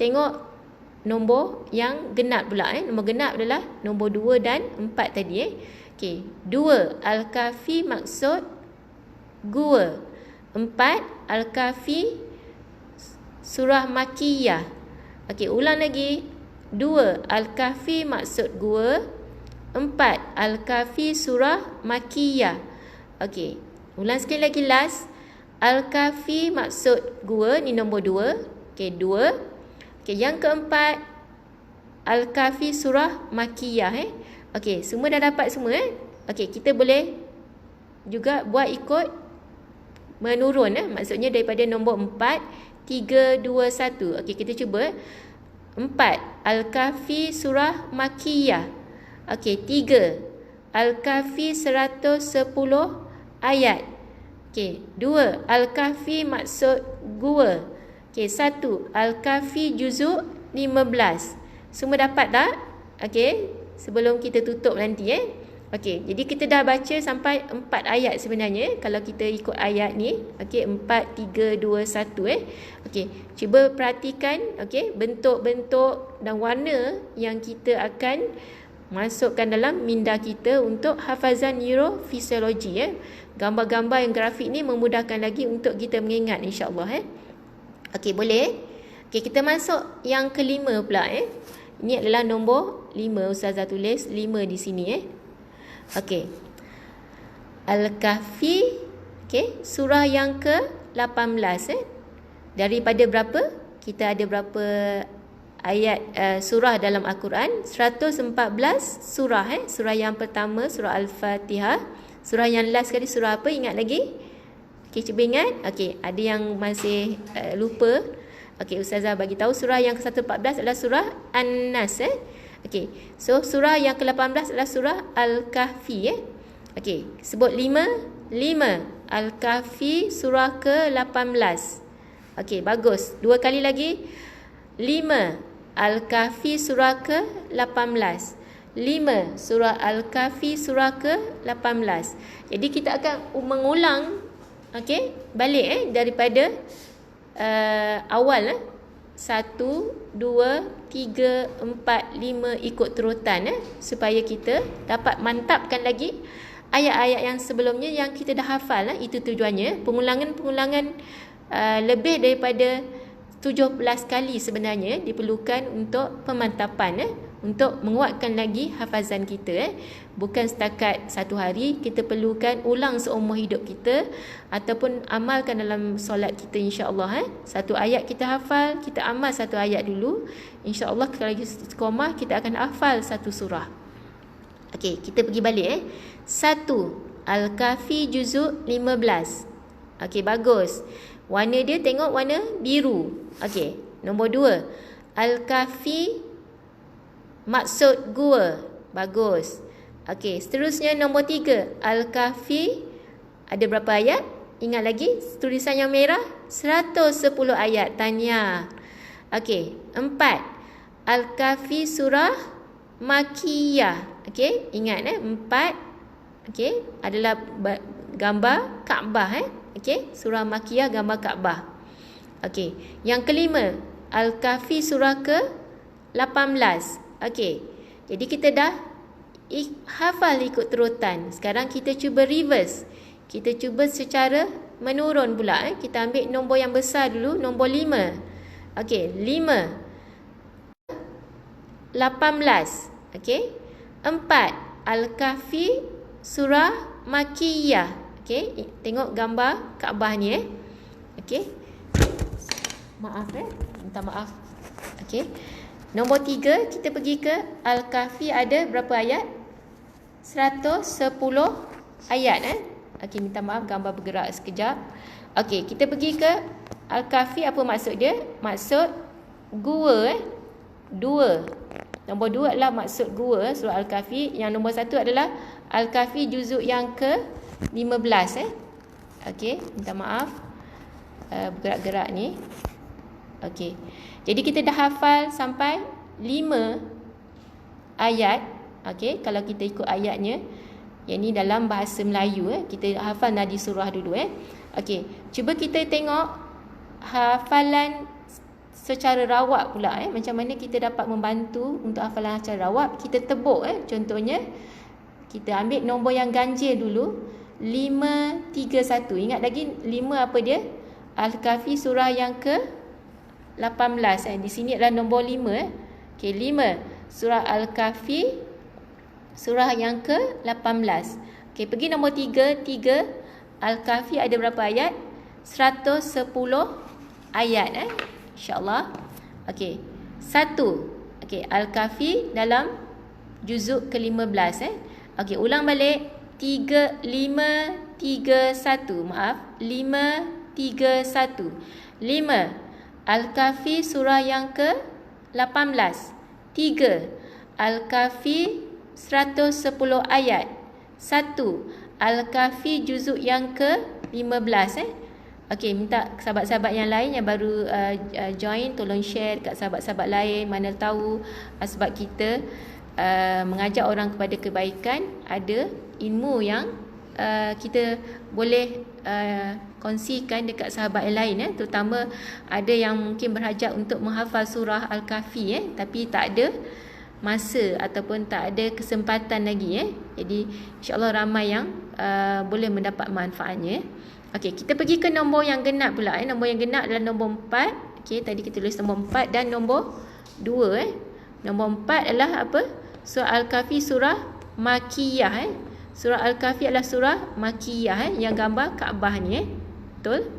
tengok nombor yang genap pula. Nombor genap adalah nombor 2 dan 4 tadi. Okey, 2 Al-Kahfi maksud gua. 4 Al-Kahfi surah Makkiyah. Okey, ulang lagi. 2 Al-Kahfi maksud gua. 4 Al-Kahfi surah Makkiyah. Okey, ulang sekali lagi last. Al-Kahfi maksud gua, ni nombor 2. Okey, 2. Okey, yang keempat Al-Kahfi surah Makkiyah. Okey, semua dah dapat semua. Okey, kita boleh juga buat ikut menurun. Maksudnya daripada nombor 4, 3, 2, 1. Okey, kita cuba. 4 Al-Kahfi surah Makkiyah. Okey, 3 Al-Kahfi 110 ayat. Okey, 2 Al-Kahfi maksud gua. Okey, 1 Al-Kahfi juzuk 15. Semua dapat tak? Okey, sebelum kita tutup nanti. Okey, jadi kita dah baca sampai 4 ayat sebenarnya. Kalau kita ikut ayat ni. Okey, 4, 3, 2, 1. Okey, cuba perhatikan bentuk-bentuk dan warna yang kita akan masukkan dalam minda kita untuk hafazan neurofisiologi. Gambar-gambar yang grafik ni memudahkan lagi untuk kita mengingat, insya-Allah. Okey, boleh? Okey, kita masuk yang kelima pula. Ini adalah nombor 5. Ustazah tulis 5 di sini. Okey. Al-Kahfi, okey, surah yang ke-18. Daripada berapa? Kita ada berapa ayat surah dalam Al-Quran? 114 surah. Surah yang pertama surah Al-Fatihah. Surah yang last sekali surah apa? Ingat lagi? Okey, cuba ingat. Okey, ada yang masih lupa. Okey, Ustazah bagi tahu surah yang ke-114 adalah surah An-Nas. Okey, so surah yang ke-18 adalah surah Al-Kahfi. Okey, sebut 5. Al-Kahfi surah ke-18. Okey, bagus. 2 kali lagi. 5 Al-Kahfi surah ke-18. 5 surah Al-Kahfi surah ke-18. Jadi kita akan mengulang balik daripada awal. 1, 2, 3, 4, 5 ikut terutan supaya kita dapat mantapkan lagi ayat-ayat yang sebelumnya yang kita dah hafal. Itu tujuannya. Pengulangan lebih daripada 17 kali sebenarnya diperlukan untuk pemantapan untuk menguatkan lagi hafazan kita. Bukan setakat satu hari, kita perlukan ulang seumur hidup kita ataupun amalkan dalam solat kita, insya-Allah. Satu ayat kita hafal, kita amal satu ayat dulu. Insya-Allah kalau lagi istiqamah, kita akan hafal satu surah. Okey, kita pergi balik. 1. Al-Kahfi juzuk 15. Okey, bagus. Warna dia tengok warna biru. Okey, nombor 2. Al-Kahfi maksud gua. Bagus. Okey, seterusnya nombor 3. Al-Kahfi ada berapa ayat? Ingat lagi tulisan yang merah? 110 ayat. Tahniah. Okey, 4. Al-Kahfi surah Makkiyah. Okey, ingat 4. Okey, adalah gambar Kaabah. Okey, surah Makkiyah gambar Kaabah. Okey, yang kelima, Al-Kahfi surah ke-18. Okey, jadi kita dah hafal ikut turutan. Sekarang kita cuba reverse. Kita cuba secara menurun pula. Kita ambil nombor yang besar dulu, nombor 5. Okey, 5. 18. Okey. 4. Al-Kahfi surah Makkiyah. Okey, tengok gambar Kaabah ni. Okey. Maaf minta maaf. Okey. Nombor 3, kita pergi ke Al-Kahfi, ada berapa ayat? 110 ayat. Okey, minta maaf gambar bergerak sekejap. Okey, kita pergi ke Al-Kahfi, apa maksud dia? Maksud gua. 2. Nombor 2 adalah maksud gua surah Al-Kahfi. Yang nombor 1 adalah Al-Kahfi juzuk yang ke-15. Okey, minta maaf bergerak-gerak ni. Okey. Jadi kita dah hafal sampai 5 ayat. Okey, kalau kita ikut ayatnya. Yang ni dalam bahasa Melayu. Kita hafal nadi surah dulu. Okey, cuba kita tengok hafalan secara rawap pula. Macam mana kita dapat membantu untuk hafalan secara rawap. Kita tebuk. Contohnya, kita ambil nombor yang ganjil dulu. 5, 3, 1. Ingat lagi 5 apa dia? Al-Kahfi surah yang ke-18. Di sini adalah nombor 5. Okey, 5. Surah Al-Kahfi surah yang ke-18. Okey, pergi nombor 3. 3. Al-Kahfi ada berapa ayat? 110 ayat. InsyaAllah. Okey, 1. Okey, Al-Kahfi dalam juzuk ke-15. Okey, ulang balik. 3, 5, 3, 1. Maaf. 5, 3, 1. 5. Al-Kahfi surah yang ke-18. 3. Al-Kahfi 110 ayat. 1. Al-Kahfi juzuk yang ke-15. Okey, minta sahabat-sahabat yang lain yang baru join, tolong share dekat sahabat-sahabat lain. Mana tahu sebab kita mengajak orang kepada kebaikan, ada ilmu yang kita boleh kongsikan dekat sahabat yang lain. Terutama ada yang mungkin berhajat untuk menghafal surah Al-Kahfi tapi tak ada masa ataupun tak ada kesempatan lagi. Jadi insya-Allah ramai yang boleh mendapat manfaatnya. Okey, kita pergi ke nombor yang genap pula. Nombor yang genap adalah nombor 4. Okey, tadi kita tulis nombor 4 dan nombor 2. Nombor 4 adalah apa? Surah Al-Kahfi surah Makkiyah. Surah Al-Kahfi adalah surah Makkiyah yang gambar Kaabah ni. Betul?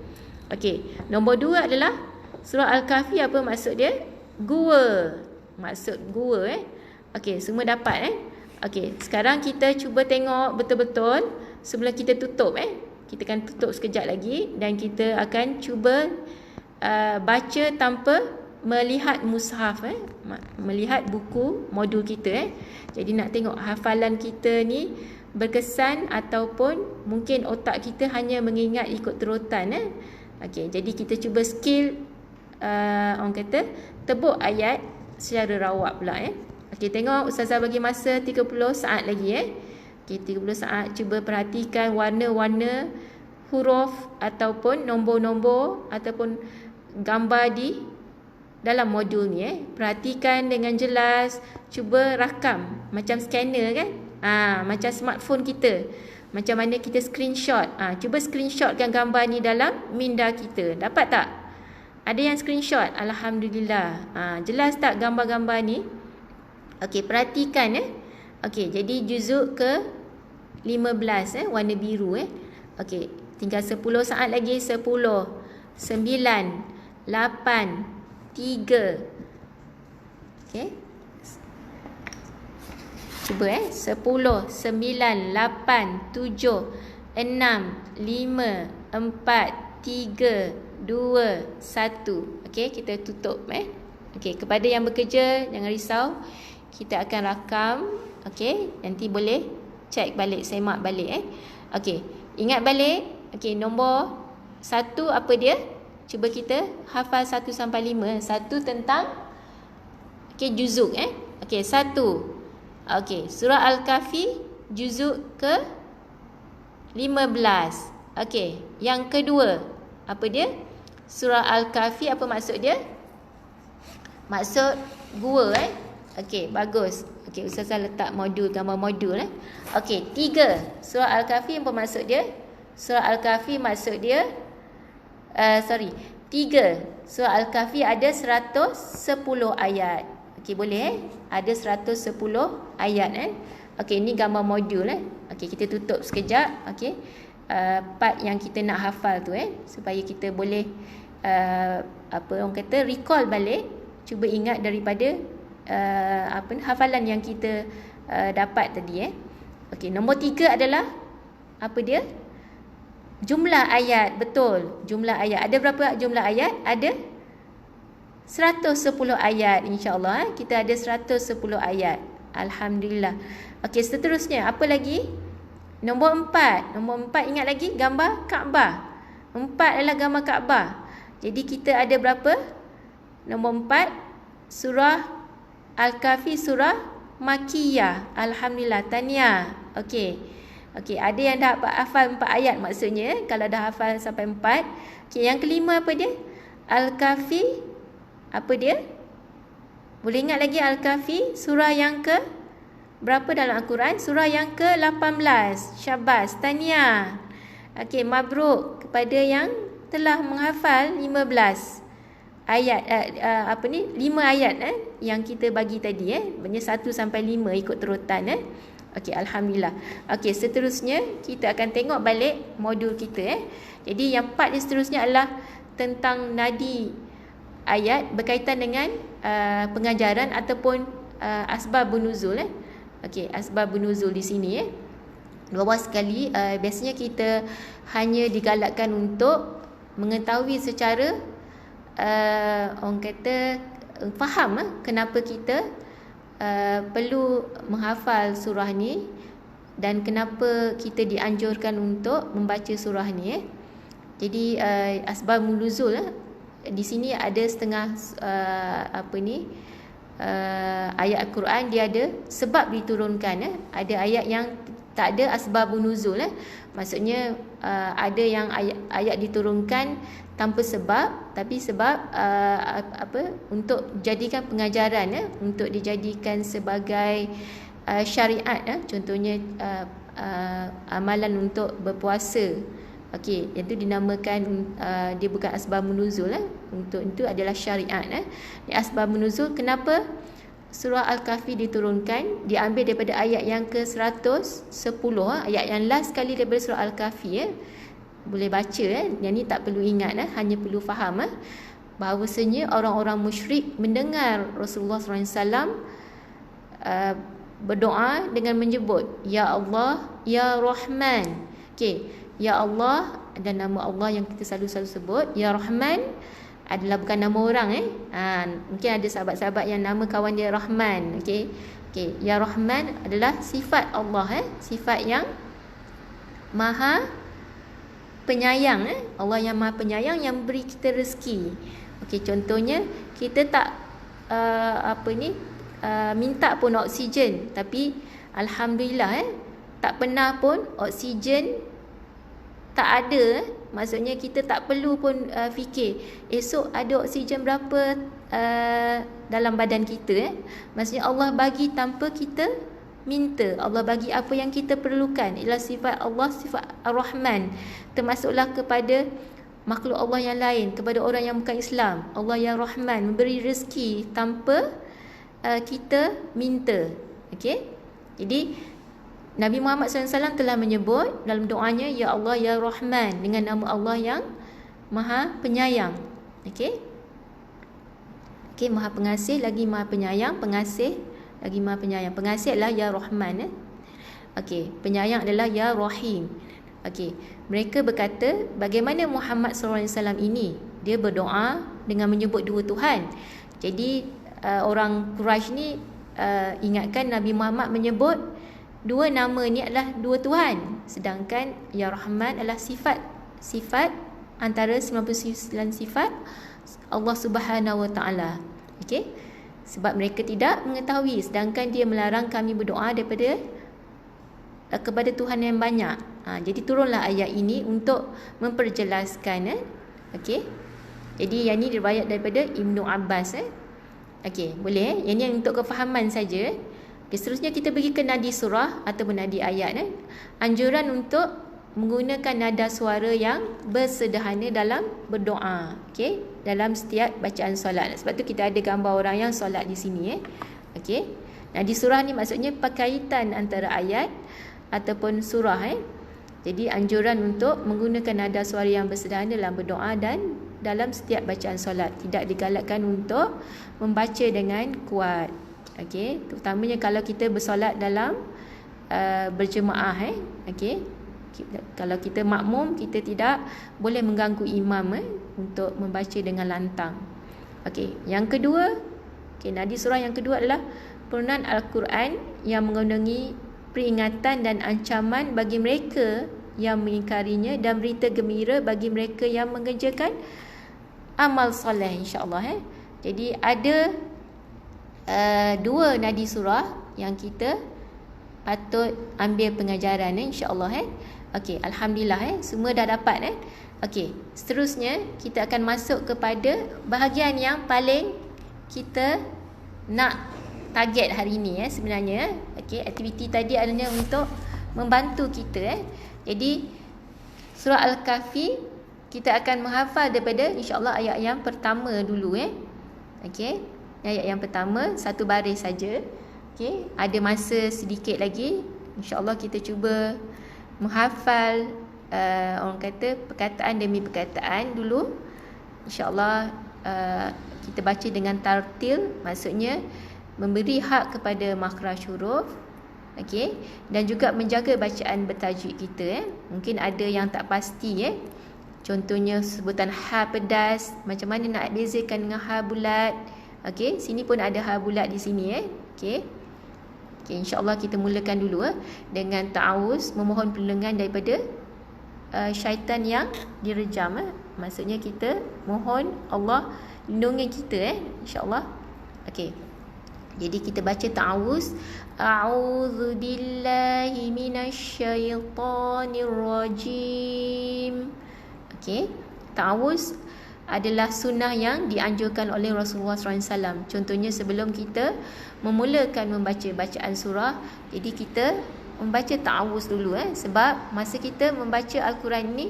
Okey, nombor 2 adalah surah Al-Kahfi, apa maksud dia? Gua. Maksud gua. Okey, semua dapat. Okey, sekarang kita cuba tengok betul-betul sebelum kita tutup. Kita akan tutup sekejap lagi dan kita akan cuba baca tanpa melihat mushaf. Melihat buku modul kita. Jadi nak tengok hafalan kita ni berkesan ataupun mungkin otak kita hanya mengingat ikut turutan. Okey, jadi kita cuba skill orang kata tebuk ayat secara rawap pula. Okey, tengok ustazah bagi masa 30 saat lagi. Okey, 30 saat. Cuba perhatikan warna-warna huruf ataupun nombor-nombor ataupun gambar di dalam modul ni. Perhatikan dengan jelas. Cuba rakam macam scanner kan. Macam smartphone kita. Macam mana kita screenshot. Cuba screenshotkan gambar ni dalam minda kita. Dapat tak? Ada yang screenshot? Alhamdulillah. Jelas tak gambar-gambar ni? Okey, perhatikan Okey, jadi juzuk ke 15 warna biru Okey, tinggal 10 saat lagi. 10, 9, 8, 3. Okey. Cuba 10, 9, 8, 7, 6, 5, 4, 3, 2, 1. Okey, kita tutup Okey, kepada yang bekerja jangan risau. Kita akan rakam. Okey, nanti boleh cek balik, semak balik Okey, ingat balik. Okey, nombor 1 apa dia? Cuba kita hafal 1 sampai 5. 1 tentang juzuk Okey, 1. Okey, surah Al-Kahfi juzuk ke 15. Okey, yang kedua apa dia? Surah Al-Kahfi apa maksud dia? Maksud gua Okey, bagus. Okey, Ustazah letak modul, gambar modul Okey, 3. Surah Al-Kahfi apa maksud dia? Surah Al-Kahfi maksud dia 3. Surah Al-Kahfi ada 110 ayat. Okey, boleh ada 110 ayat Okey, ini gambar modul Okey, kita tutup sekejap. Okey, part yang kita nak hafal tu supaya kita boleh apa orang kata, recall balik. Cuba ingat daripada hafalan yang kita dapat tadi Okey, nombor 3 adalah apa dia? Jumlah ayat. Betul, jumlah ayat. Ada berapa jumlah ayat? Ada 110 ayat, insya-Allah kita ada 110 ayat. Alhamdulillah. Okey, seterusnya apa lagi? Nombor 4. Nombor 4 ingat lagi gambar Kaabah. 4 adalah gambar Kaabah. Jadi kita ada berapa? Nombor 4 surah Al-Kahfi, surah Makkiyah. Alhamdulillah, tahniah. Okey. Okey, ada yang dah hafal 4 ayat maksudnya kalau dah hafal sampai 4. Okey, yang kelima apa dia? Al-Kahfi apa dia? Boleh ingat lagi Al-Kahfi surah yang ke berapa dalam Al-Quran? Surah yang ke-18. Syabas, tahniah. Okey, mabruk kepada yang telah menghafal 15 ayat 5 ayat yang kita bagi tadi maksudnya 1 sampai 5 ikut terutan Okey, alhamdulillah. Okey, seterusnya kita akan tengok balik modul kita Jadi yang part seterusnya adalah tentang nadi ayat berkaitan dengan pengajaran ataupun asbabun nuzul Okey, asbabun nuzul di sini bawah sekali biasanya kita hanya digalakkan untuk mengetahui secara orang kata faham kenapa kita perlu menghafal surah ni dan kenapa kita dianjurkan untuk membaca surah ni Jadi asbabun nuzul di sini ada setengah ayat Al-Quran dia ada sebab diturunkan ada ayat yang tak ada asbabun nuzul maksudnya ada yang ayat diturunkan tanpa sebab, tapi sebab untuk jadikan pengajaran untuk dijadikan sebagai syariat contohnya amalan untuk berpuasa. Okey, itu dinamakan dia bukan asbabun nuzul untuk itu adalah syariat asbabun nuzul. Kenapa surah Al-Kahfi diturunkan? Diambil daripada ayat yang ke-110 ayat yang last sekali daripada surah Al-Kahfi boleh baca yang ni tak perlu ingat hanya perlu faham bahawasanya orang-orang musyrik mendengar Rasulullah SAW berdoa dengan menyebut Ya Allah, Ya Rahman. Okey, Ya Allah dan nama Allah yang kita selalu sebut. Ya Rahman adalah bukan nama orang mungkin ada sahabat-sahabat yang nama kawan dia Rahman. Okey. Ya Rahman adalah sifat Allah sifat yang maha penyayang Allah yang maha penyayang yang beri kita rezeki. Okey, contohnya kita tak minta pun oksigen, tapi alhamdulillah tak pernah pun oksigen tak ada. Maksudnya kita tak perlu pun fikir esok ada oksigen berapa dalam badan kita maksudnya Allah bagi tanpa kita minta. Allah bagi apa yang kita perlukan. Ialah sifat Allah, sifat Ar-Rahman. Termasuklah kepada makhluk Allah yang lain, kepada orang yang bukan Islam. Allah yang Rahman memberi rezeki tanpa kita minta. Okey. Jadi Nabi Muhammad SAW telah menyebut dalam doanya, Ya Allah Ya Rahman, dengan nama Allah yang Maha Penyayang. Okey. Okey, Maha Pengasih lagi Maha Penyayang, pengasih lagi Maha Penyayang. Pengasih adalah Ya Rahman. Okey, penyayang adalah Ya Rahim. Okey, mereka berkata, bagaimana Muhammad SAW ini dia berdoa dengan menyebut dua Tuhan. Jadi orang Quraisy ni ingatkan Nabi Muhammad menyebut dua nama ni adalah dua Tuhan, sedangkan Ya Rahman adalah sifat antara 99 sifat Allah Subhanahu Wa Taala. Okey, sebab mereka tidak mengetahui, sedangkan dia melarang kami berdoa kepada Tuhan yang banyak. Jadi turunlah ayat ini untuk memperjelaskan. Okey, jadi yang ni riwayat daripada Ibnu Abbas. Okey, boleh. Yang ni untuk kefahaman saja. Okay, seterusnya kita pergi ke nadi surah ataupun nadi ayat. Anjuran untuk menggunakan nada suara yang bersederhana dalam berdoa. Okey, dalam setiap bacaan solat. Sebab tu kita ada gambar orang yang solat di sini. Okey, nadi surah ni maksudnya perkaitan antara ayat ataupun surah. Jadi anjuran untuk menggunakan nada suara yang bersederhana dalam berdoa dan dalam setiap bacaan solat. Tidak digalakkan untuk membaca dengan kuat. Okey, terutamanya kalau kita bersolat dalam berjemaah. Okey, kalau kita makmum, kita tidak boleh mengganggu imam untuk membaca dengan lantang. Okey, yang kedua, nadi surah yang kedua adalah penurunan Al-Quran yang mengandungi peringatan dan ancaman bagi mereka yang mengingkarinya dan berita gembira bagi mereka yang mengerjakan amal soleh, insya-Allah. Jadi ada dua nadi surah yang kita patut ambil pengajaran, insya-Allah. Okey, alhamdulillah semua dah dapat. Okey, seterusnya kita akan masuk kepada bahagian yang paling kita nak target hari ini sebenarnya. Okey, aktiviti tadi adanya untuk membantu kita. Jadi surah Al-Kahfi kita akan menghafal daripada insya-Allah ayat yang pertama dulu. Okey, ayat yang pertama satu baris saja. Okey, ada masa sedikit lagi. InsyaAllah kita cuba menghafal orang kata perkataan demi perkataan dulu. InsyaAllah kita baca dengan tartil, maksudnya memberi hak kepada makhraj huruf. Okey, dan juga menjaga bacaan bertajwid kita. Mungkin ada yang tak pasti contohnya sebutan ha pedas, macam mana nak bezakan dengan ha bulat. Okey, sini pun ada ha bulat di sini. Okey, insya-Allah kita mulakan dulu dengan ta'awuz, memohon perlindungan daripada syaitan yang direjam. Maksudnya kita mohon Allah lindungi kita, insya-Allah. Okey, jadi kita baca ta'awuz. A'udzu billahi minasyaitonir rajim. Okey, ta'awuz adalah sunnah yang dianjurkan oleh Rasulullah SAW. Contohnya sebelum kita memulakan membaca bacaan surah, jadi kita membaca ta'awuz dulu. Sebab masa kita membaca Al-Quran ni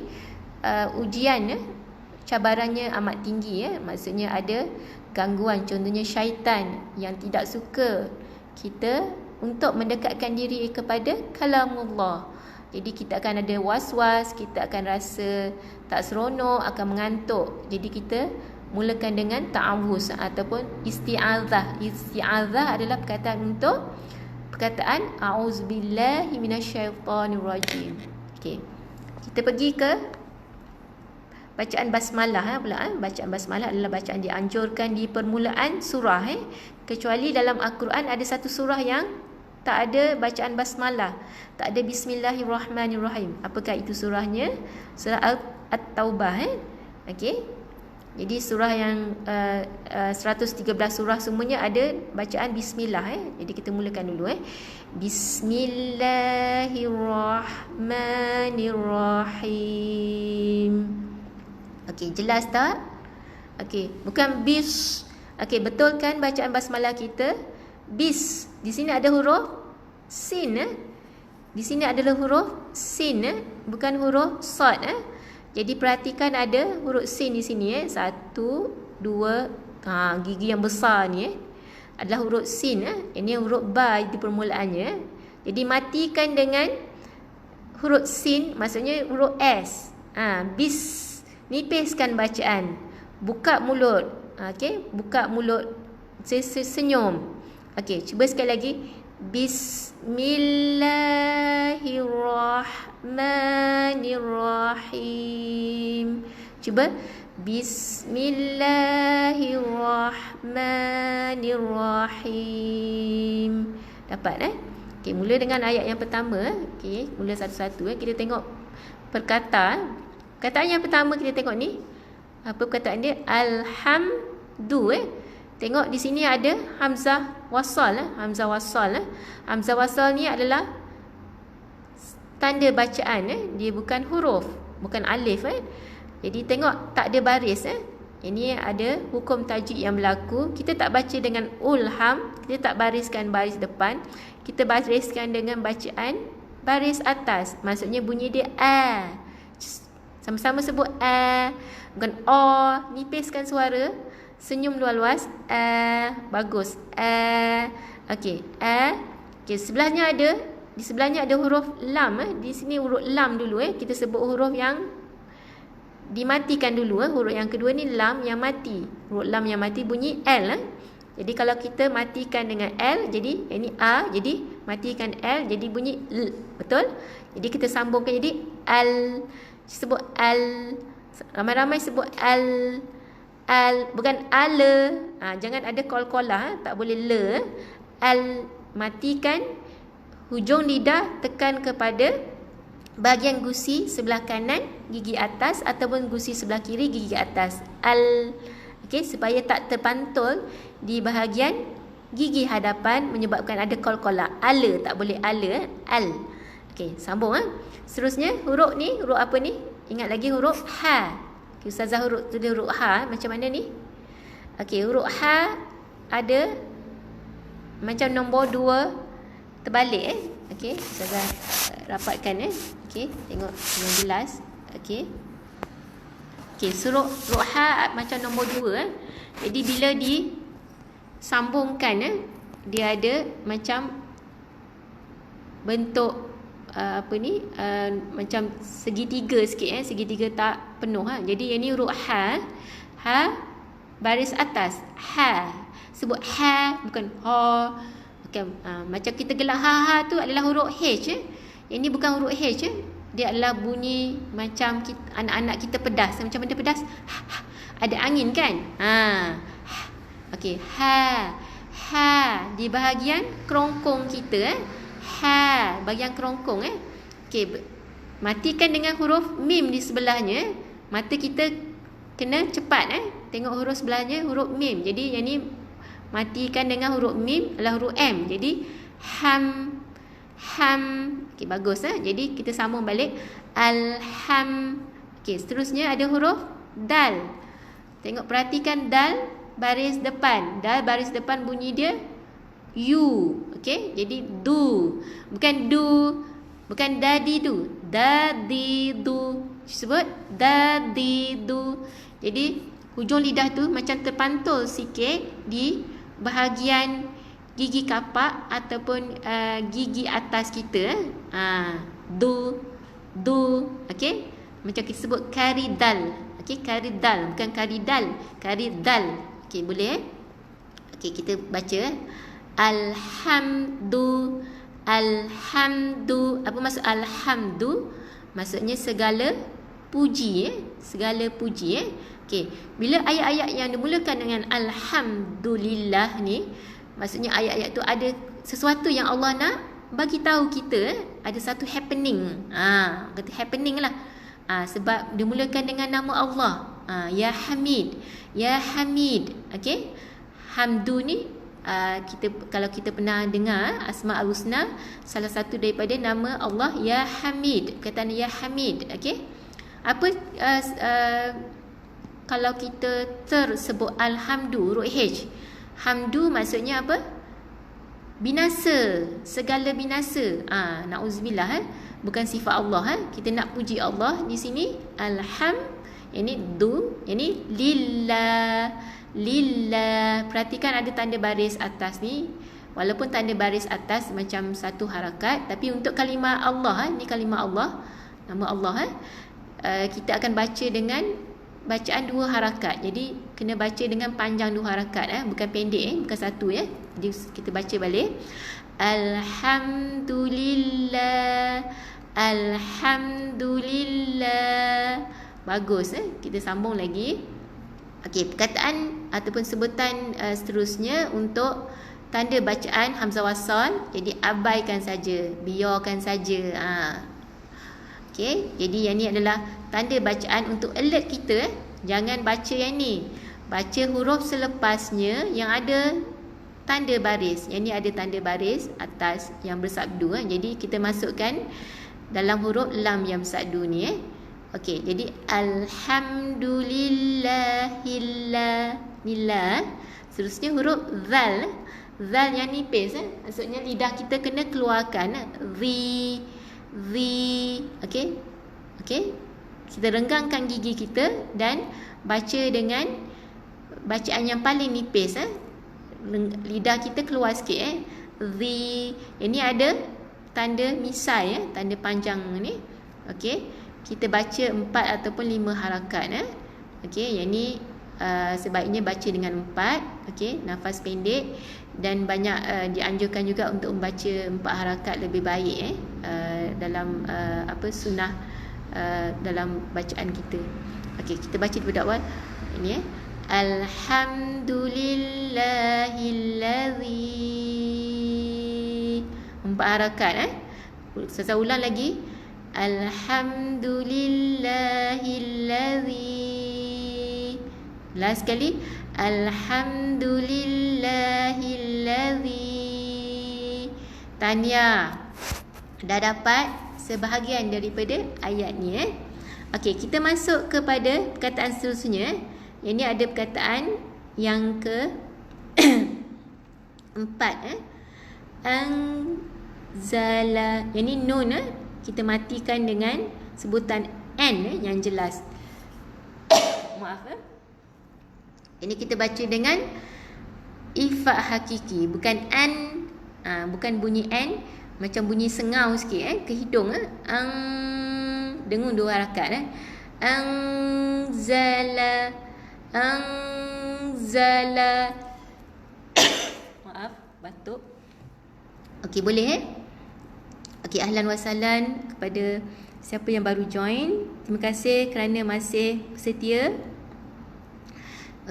ujian, cabarannya amat tinggi. Maksudnya ada gangguan, contohnya syaitan yang tidak suka kita untuk mendekatkan diri kepada kalamullah. Jadi kita akan ada was-was, kita akan rasa tak seronok, akan mengantuk. Jadi kita mulakan dengan ta'awuz ataupun isti'azah. Isti'azah adalah perkataan a'udzubillahi minasyaitonirrajim. Okey, kita pergi ke bacaan basmalah pula. Bacaan basmalah adalah bacaan dianjurkan di permulaan surah. Kecuali dalam Al-Quran ada satu surah yang tak ada bacaan basmalah, tak ada bismillahirrahmanirrahim. Apakah itu surahnya? Surah At-Taubah. Okey, jadi surah yang 113 surah semuanya ada bacaan bismillah. Jadi kita mulakan dulu. Bismillahirrahmanirrahim. Okey, jelas tak? Okey, bukan bis. Okey, betulkan bacaan basmalah kita. Bis. Di sini ada huruf sin. Di sini adalah huruf sin, bukan huruf sad. Jadi perhatikan ada huruf sin di sini. Satu, dua, gigi yang besar ni. adalah huruf sin. Ini huruf ba di permulaannya. Jadi matikan dengan huruf sin, maksudnya huruf S. Bis, nipiskan bacaan. Buka mulut. Okey, buka mulut. Senyum. Okey, cuba sekali lagi. Bismillahirrahmanirrahim. Cuba. Bismillahirrahmanirrahim. Dapat Okey, mula dengan ayat yang pertama. Okey, mula satu-satu. Kita tengok perkataan. Perkataan yang pertama kita tengok ni. Apa perkataan dia? Alhamdu. Tengok di sini ada hamzah wasal. Hamzah wasal. Hamzah wasal ni adalah tanda bacaan. Dia bukan huruf, bukan alif. Jadi tengok tak ada baris. Ini ada hukum tajwid yang berlaku. Kita tak baca dengan ulham, kita tak bariskan baris depan. Kita bariskan dengan bacaan baris atas. Maksudnya bunyi dia a. Sama-sama sebut a, bukan o. Nipiskan suara, senyum luas-luas. A, bagus. A. Okey, a. Okey, sebelahnya ada, di sebelahnya ada huruf lam. Di sini huruf lam dulu. Kita sebut huruf yang dimatikan dulu. Huruf yang kedua ni lam yang mati. Huruf lam yang mati bunyi L. Jadi kalau kita matikan dengan L, jadi ini A, jadi matikan L, jadi bunyi L. Betul? Jadi kita sambungkan jadi Al. Sebut Al. Ramai-ramai sebut Al. Al, bukan ala. Jangan ada kol-kolah. Tak boleh le. Al. Matikan hujung lidah, tekan kepada bahagian gusi sebelah kanan gigi atas ataupun gusi sebelah kiri gigi atas. Al. Okey, supaya tak terpantul di bahagian gigi hadapan menyebabkan ada kol-kolah. Ala, tak boleh ala. Al. Okey, sambung. Seterusnya huruf ni, huruf apa ni? Ingat lagi huruf ha. Okay, Ustazah tulis huruf ha macam mana ni? Okey, huruf ha ada macam nombor 2 terbalik. Okey, Ustazah rapatkan. Okey, tengok dengan jelas. Okey. Okey, huruf ha macam nombor 2. Jadi bila disambungkan dia ada macam bentuk macam segitiga sikit. Segitiga tak penuh. Jadi ini huruf ha. Ha baris atas. Ha. Sebut ha, bukan ha. Okay. Macam kita gelar ha tu adalah huruf H. Ini bukan huruf H. Dia adalah bunyi macam anak-anak kita pedas. Macam benda pedas. Ha, ha. Ada angin kan? Okey, ha. Ha di bahagian kerongkong kita. Ha, bahagian kerongkong. Okey, matikan dengan huruf mim di sebelahnya. Mata kita kena cepat. Tengok huruf sebelahnya, huruf mim. Jadi yang ni matikan dengan huruf mim adalah huruf M. Jadi ham. Okey, bagus. Jadi kita sambung balik. Alham. Okey, seterusnya ada huruf dal. Tengok, perhatikan dal baris depan. Dal baris depan bunyi dia U. Okey, jadi du. Bukan du. Bukan dadi du. Dadi du. Sebut dadi du. Jadi hujung lidah tu macam terpantul sikit di bahagian gigi kapak ataupun gigi atas kita. Du. Okey, macam kita sebut karidal. Okey, karidal, bukan karidal. Karidal. Okey, boleh. Okey, kita baca. Alhamdu. Apa maksud alhamdu? Maksudnya segala puji. Segala puji. Okey, bila ayat-ayat yang dimulakan dengan alhamdulillah ni, maksudnya ayat-ayat tu ada sesuatu yang Allah nak bagi tahu kita. Ada satu happening. Kata happening lah. Sebab dimulakan dengan nama Allah. Ya Hamid. Ya Hamid. Okey, hamdu ni kalau kita pernah dengar Asmaul Husna, salah satu daripada nama Allah Ya Hamid. Perkataan Ya Hamid. Okey, apa kalau kita tersebut alhamdu, huruf H. Hamdu maksudnya apa? Binasa, segala binasa. Nauzubillah. Bukan sifat Allah. Kita nak puji Allah di sini. Alham, ini du, ini lillah. lillah. Perhatikan ada tanda baris atas ni. Walaupun tanda baris atas macam satu harakat, tapi untuk kalimah Allah, ni kalimah Allah, nama Allah, kita akan baca dengan bacaan 2 harakat. Jadi kena baca dengan panjang 2 harakat, bukan pendek, bukan satu ya. Jadi kita baca balik. Alhamdulillah, alhamdulillah. Bagus. Kita sambung lagi. Okey, perkataan ataupun sebutan seterusnya untuk tanda bacaan hamzah wasal. Jadi abaikan saja, biarkan saja. Okey, jadi yang ni adalah tanda bacaan untuk alert kita. Jangan baca yang ni. Baca huruf selepasnya yang ada tanda baris. Yang ni ada tanda baris atas yang bersabdu. Jadi kita masukkan dalam huruf lam yang bersabdu ni. Okey, jadi alhamdulillahillah. Seterusnya huruf zal. Zal yang nipis, maksudnya lidah kita kena keluarkan zi. Okey. Kita renggangkan gigi kita dan baca dengan bacaan yang paling nipis. Lidah kita keluar sikit. Zi. Ini ada tanda misai, tanda panjang ni. Okey. Kita baca 4 ataupun 5 harakat. Okey, yang ni sebaiknya baca dengan 4. Okey, nafas pendek, dan banyak dianjurkan juga untuk membaca 4 harakat lebih baik dalam sunnah dalam bacaan kita. Okey, kita baca daripada awal. Ini alhamdulillahillazi. 4 harakat. Saya ulang lagi. Alhamdulillahillazi. Last sekali. Alhamdulillahillazi. Tahniah, dah dapat sebahagian daripada ayat ni. Okey, kita masuk kepada perkataan seterusnya. Yang ni ada perkataan yang ke 4. Anzala. Yang ni nun. Kita matikan dengan sebutan N yang jelas. Maaf. Ini kita baca dengan ifak hakiki, bukan N, bukan bunyi N macam bunyi sengau sikit ke hidung. Dengung 2 harakat. Anzala. Maaf, batuk. Okey, boleh Okey, ahlan wa sahlan kepada siapa yang baru join. Terima kasih kerana masih setia.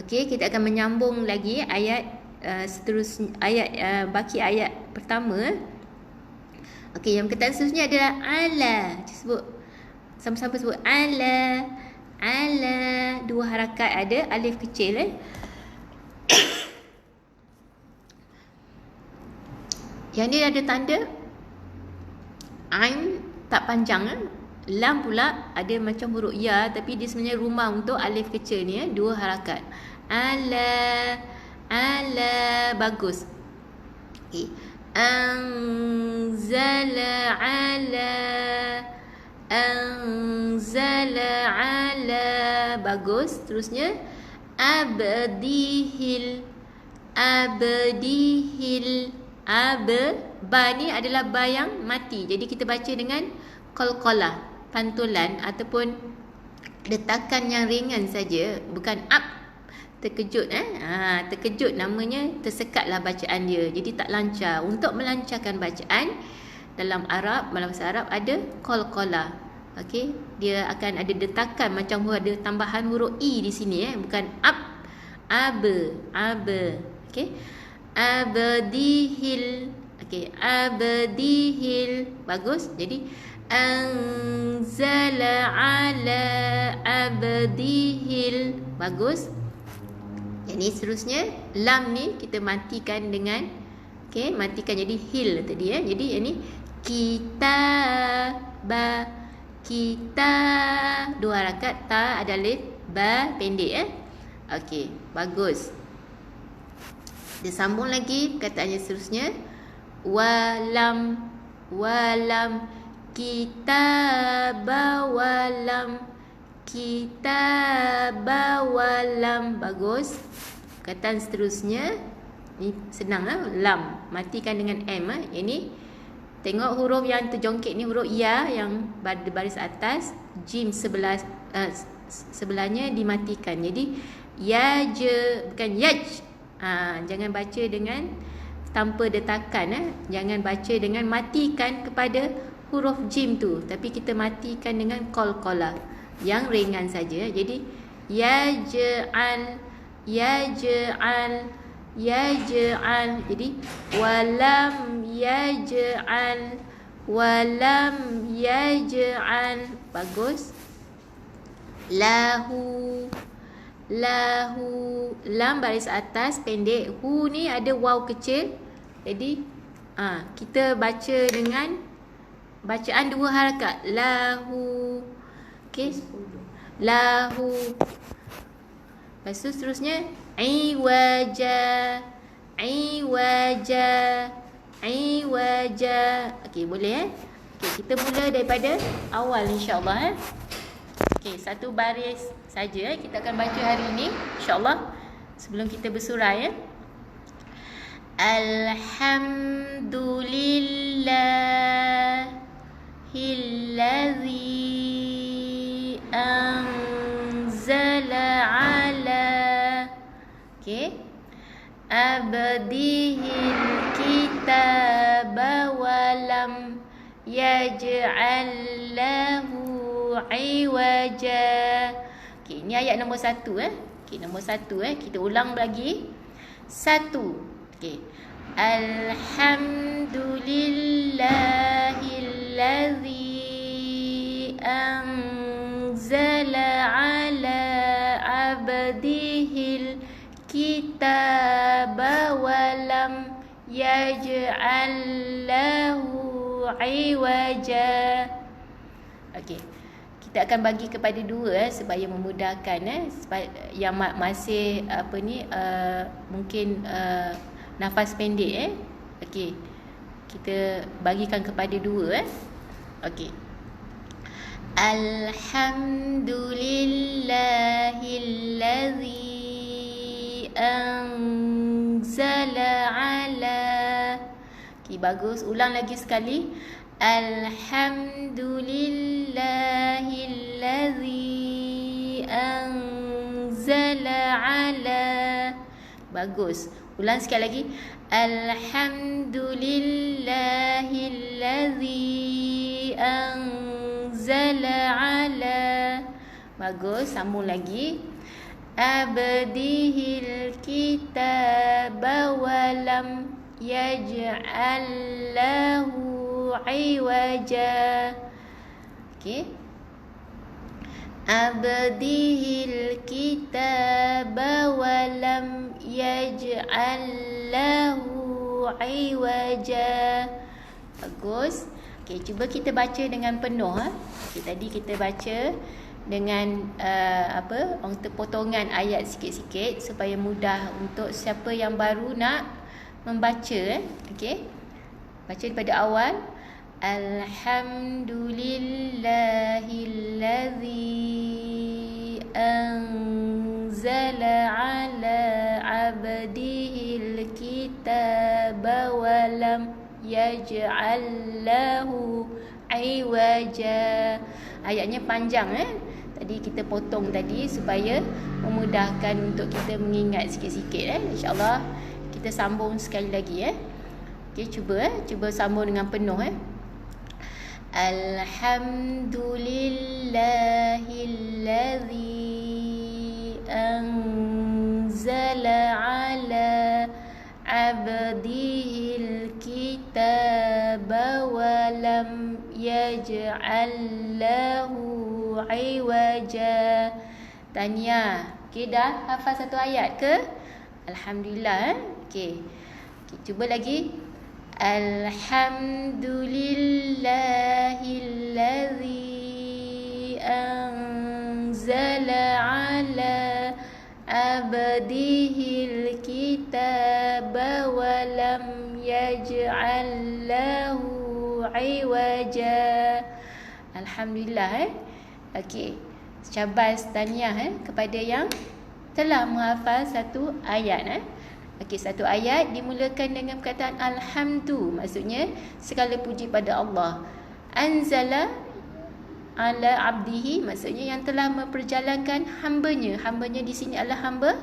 Okey, kita akan menyambung lagi ayat seterusnya, baki ayat pertama. Okey, yang perkataan seterusnya adalah ala. Sebut sama-sama, sebut ala. 2 harakat, ada alif kecil. Yang ni ada tanda Ain tak panjang. Lam pula ada macam huruf ya, tapi dia sebenarnya rumah untuk alif kecil ni. 2 harakat. Ala. Bagus. Okay. Anzala ala. Bagus. Terusnya abdihil. Ba ni adalah ba yang mati. Jadi kita baca dengan qalqalah, pantulan ataupun detakan yang ringan saja, bukan up. Terkejut terkejut namanya, tersekatlah bacaan dia. Jadi tak lancar. Untuk melancarkan bacaan dalam bahasa Arab ada qalqalah. Okey, dia akan ada detakan macam ada tambahan huruf i di sini bukan up. Okey. Abdihil. Okey, abdihil. Bagus. Jadi anzala ala abdihil. Bagus. Yang ni seterusnya lam ni kita matikan dengan matikan jadi hil tadi Jadi yang ni kita 2 harakat, ta ada alif, ba pendek Okey, bagus. Dia sambung lagi perkataannya seterusnya. Walam. Kitaba walam. Bagus. Perkataan seterusnya ni senang lah. Lam matikan dengan M lah. Ini tengok huruf yang terjongkit ni huruf ya yang baris atas, jim sebelahnya dimatikan. Jadi bukan yaj. Jangan baca dengan tanpa detakan. Jangan baca dengan matikan kepada huruf jim tu, tapi kita matikan dengan qalqalah yang ringan saja. Jadi yaj'al. Jadi walam yaj'al. Bagus. Lahu. Lam baris atas pendek. Hu ni ada waw kecil. Jadi kita baca dengan bacaan 2 harakat. Lahu. Okey. Lahu. Lepas tu seterusnya iwaja. Okey, boleh Okey, kita mula daripada awal insya-Allah Okey, satu baris saja kita akan baca hari ini insya-Allah sebelum kita bersurai Alhamdulillahillazi anzala ala abdihil kitaba walam yaj'al lahu iwaja. Okey, ini ayat nombor 1 Okey, nombor 1 kita ulang lagi. 1. Okey. Alhamdulillahillazi anzala ala abdihil kitaba walam yaj'al lahu iwaja. Okey. Kita akan bagi kepada 2 supaya memudahkan yang masih mungkin nafas pendek Okey. Kita bagikan kepada 2 Okey. Alhamdulillahillazi anzala ala. Okey, bagus. Ulang lagi sekali. Alhamdulillahillazi anzala ala. Bagus. Ulang sekali lagi. Alhamdulillahillazi anzala ala. Bagus. Sambung lagi. Abdihil kitaba walam yaj'al lahu iwaja. Okey. Abdihil kitaba walam yaj'al lahu iwaja. Bagus. Okey, cuba kita baca dengan penuh Okey, tadi kita baca dengan potongan ayat sikit-sikit supaya mudah untuk siapa yang baru nak membaca Okey. Baca daripada awal. Alhamdulillahillazi anzala ala abdihil kitaba walam yaj'al lahu iwaja. Ayatnya panjang Tadi kita potong tadi supaya memudahkan untuk kita mengingat sikit-sikit InsyaAllah kita sambung sekali lagi Okey, cuba sambung dengan penuh Alhamdulillahillazi anzala ala abdihil kitaba walam yaj'al lahu iwaja. Tahniah. Okey, dah hafal satu ayat ke? Alhamdulillah Okey, cuba lagi. Alhamdulillahillazi anzala ala abdihil kitaba walam yaj'al lahu iwaja. Alhamdulillah Okey. Syabas tahniah kepada yang telah menghafal satu ayat. Okey, satu ayat dimulakan dengan perkataan alhamdu, maksudnya segala puji pada Allah. Anzala ala abdihi, maksudnya yang telah memperjalankan hambanya. Hambanya di sini adalah hamba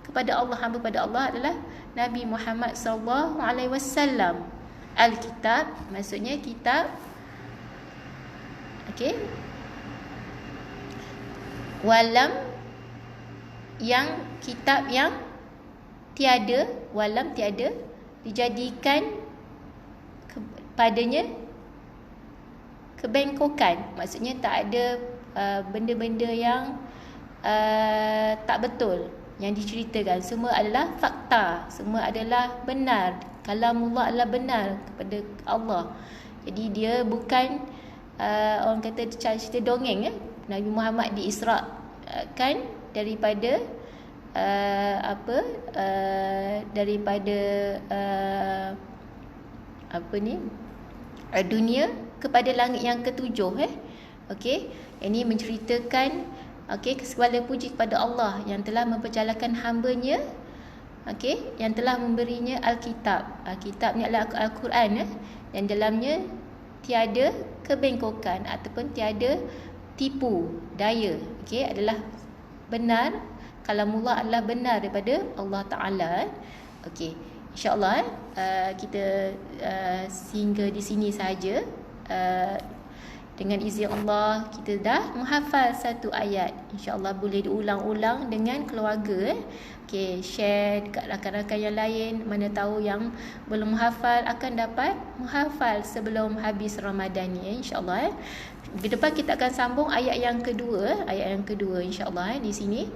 kepada Allah. Hamba pada Allah adalah Nabi Muhammad sallallahu alaihi wasallam. Alkitab, maksudnya kitab. Okey. Walam, yang kitab yang tiada, walam tiada, dijadikan padanya kebengkokan, maksudnya tak ada benda-benda yang tak betul yang diceritakan. Semua adalah fakta, semua adalah benar. Kalamullah adalah benar kepada Allah. Jadi dia bukan orang kata cerita dongeng. Nabi Muhammad diisrakan daripada dunia kepada langit yang ketujuh. Okey, ini menceritakan segala puji kepada Allah yang telah memperjalankan hamba-Nya, yang telah memberinya Alkitab. Alkitab ni adalah Al-Quran, dan dalamnya tiada kebengkokan ataupun tiada tipu daya. Adalah benar. Kalamullah adalah benar daripada Allah Ta'ala. InsyaAllah kita sehingga di sini sahaja. Dengan izin Allah, kita dah menghafal satu ayat. InsyaAllah boleh diulang-ulang dengan keluarga. Share dekat rakan-rakan yang lain. Mana tahu yang belum menghafal akan dapat menghafal sebelum habis Ramadan ni, InsyaAllah. Di depan kita akan sambung ayat yang kedua. Ayat yang kedua InsyaAllah di sini.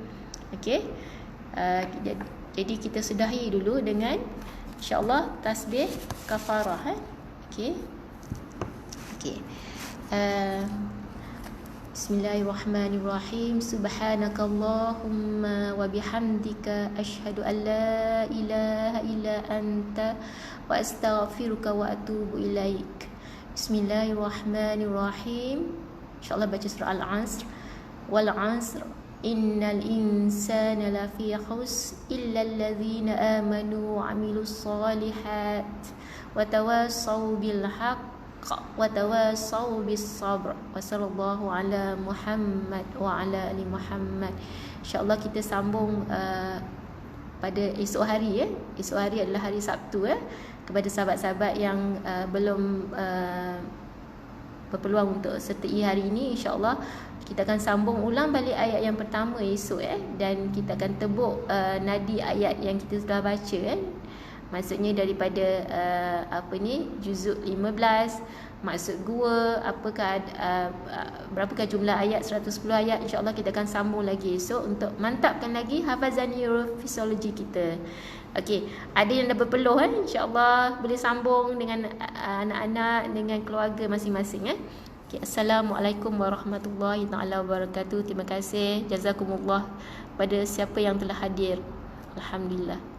Jadi kita sudahi dulu dengan InsyaAllah tasbih kafarah. Bismillahirrahmanirrahim. Subhanakallahumma wa bihamdika asyhadu an la ilaha illa anta wa astaghfiruka wa atubu ilaik. Bismillahirrahmanirrahim. InsyaAllah baca surah Al-Asr. Wal 'asr innal insana lafi khusr illa alladhina amanu wa 'amilus solihat wa tawassaw bil haqq wa tawassaw bis sabr. Wa sallallahu ala Muhammad wa ala ali Muhammad. InsyaAllah kita sambung pada esok hari. Esok hari adalah hari Sabtu. Kepada sahabat-sahabat yang belum berpeluang untuk sertai hari ini, InsyaAllah kita akan sambung ulang balik ayat yang pertama esok. Dan kita akan tebuk nadi ayat yang kita sudah baca. Maksudnya daripada juzuk 15, maksud gua, berapakah jumlah ayat, 110 ayat. InsyaAllah kita akan sambung lagi esok untuk mantapkan lagi hafazan neurofisiologi kita. Ada yang dah berpeluh, InsyaAllah boleh sambung dengan anak-anak, dengan keluarga masing-masing. Assalamualaikum warahmatullahi taala wabarakatuh. Terima kasih, jazakumullah pada siapa yang telah hadir. Alhamdulillah.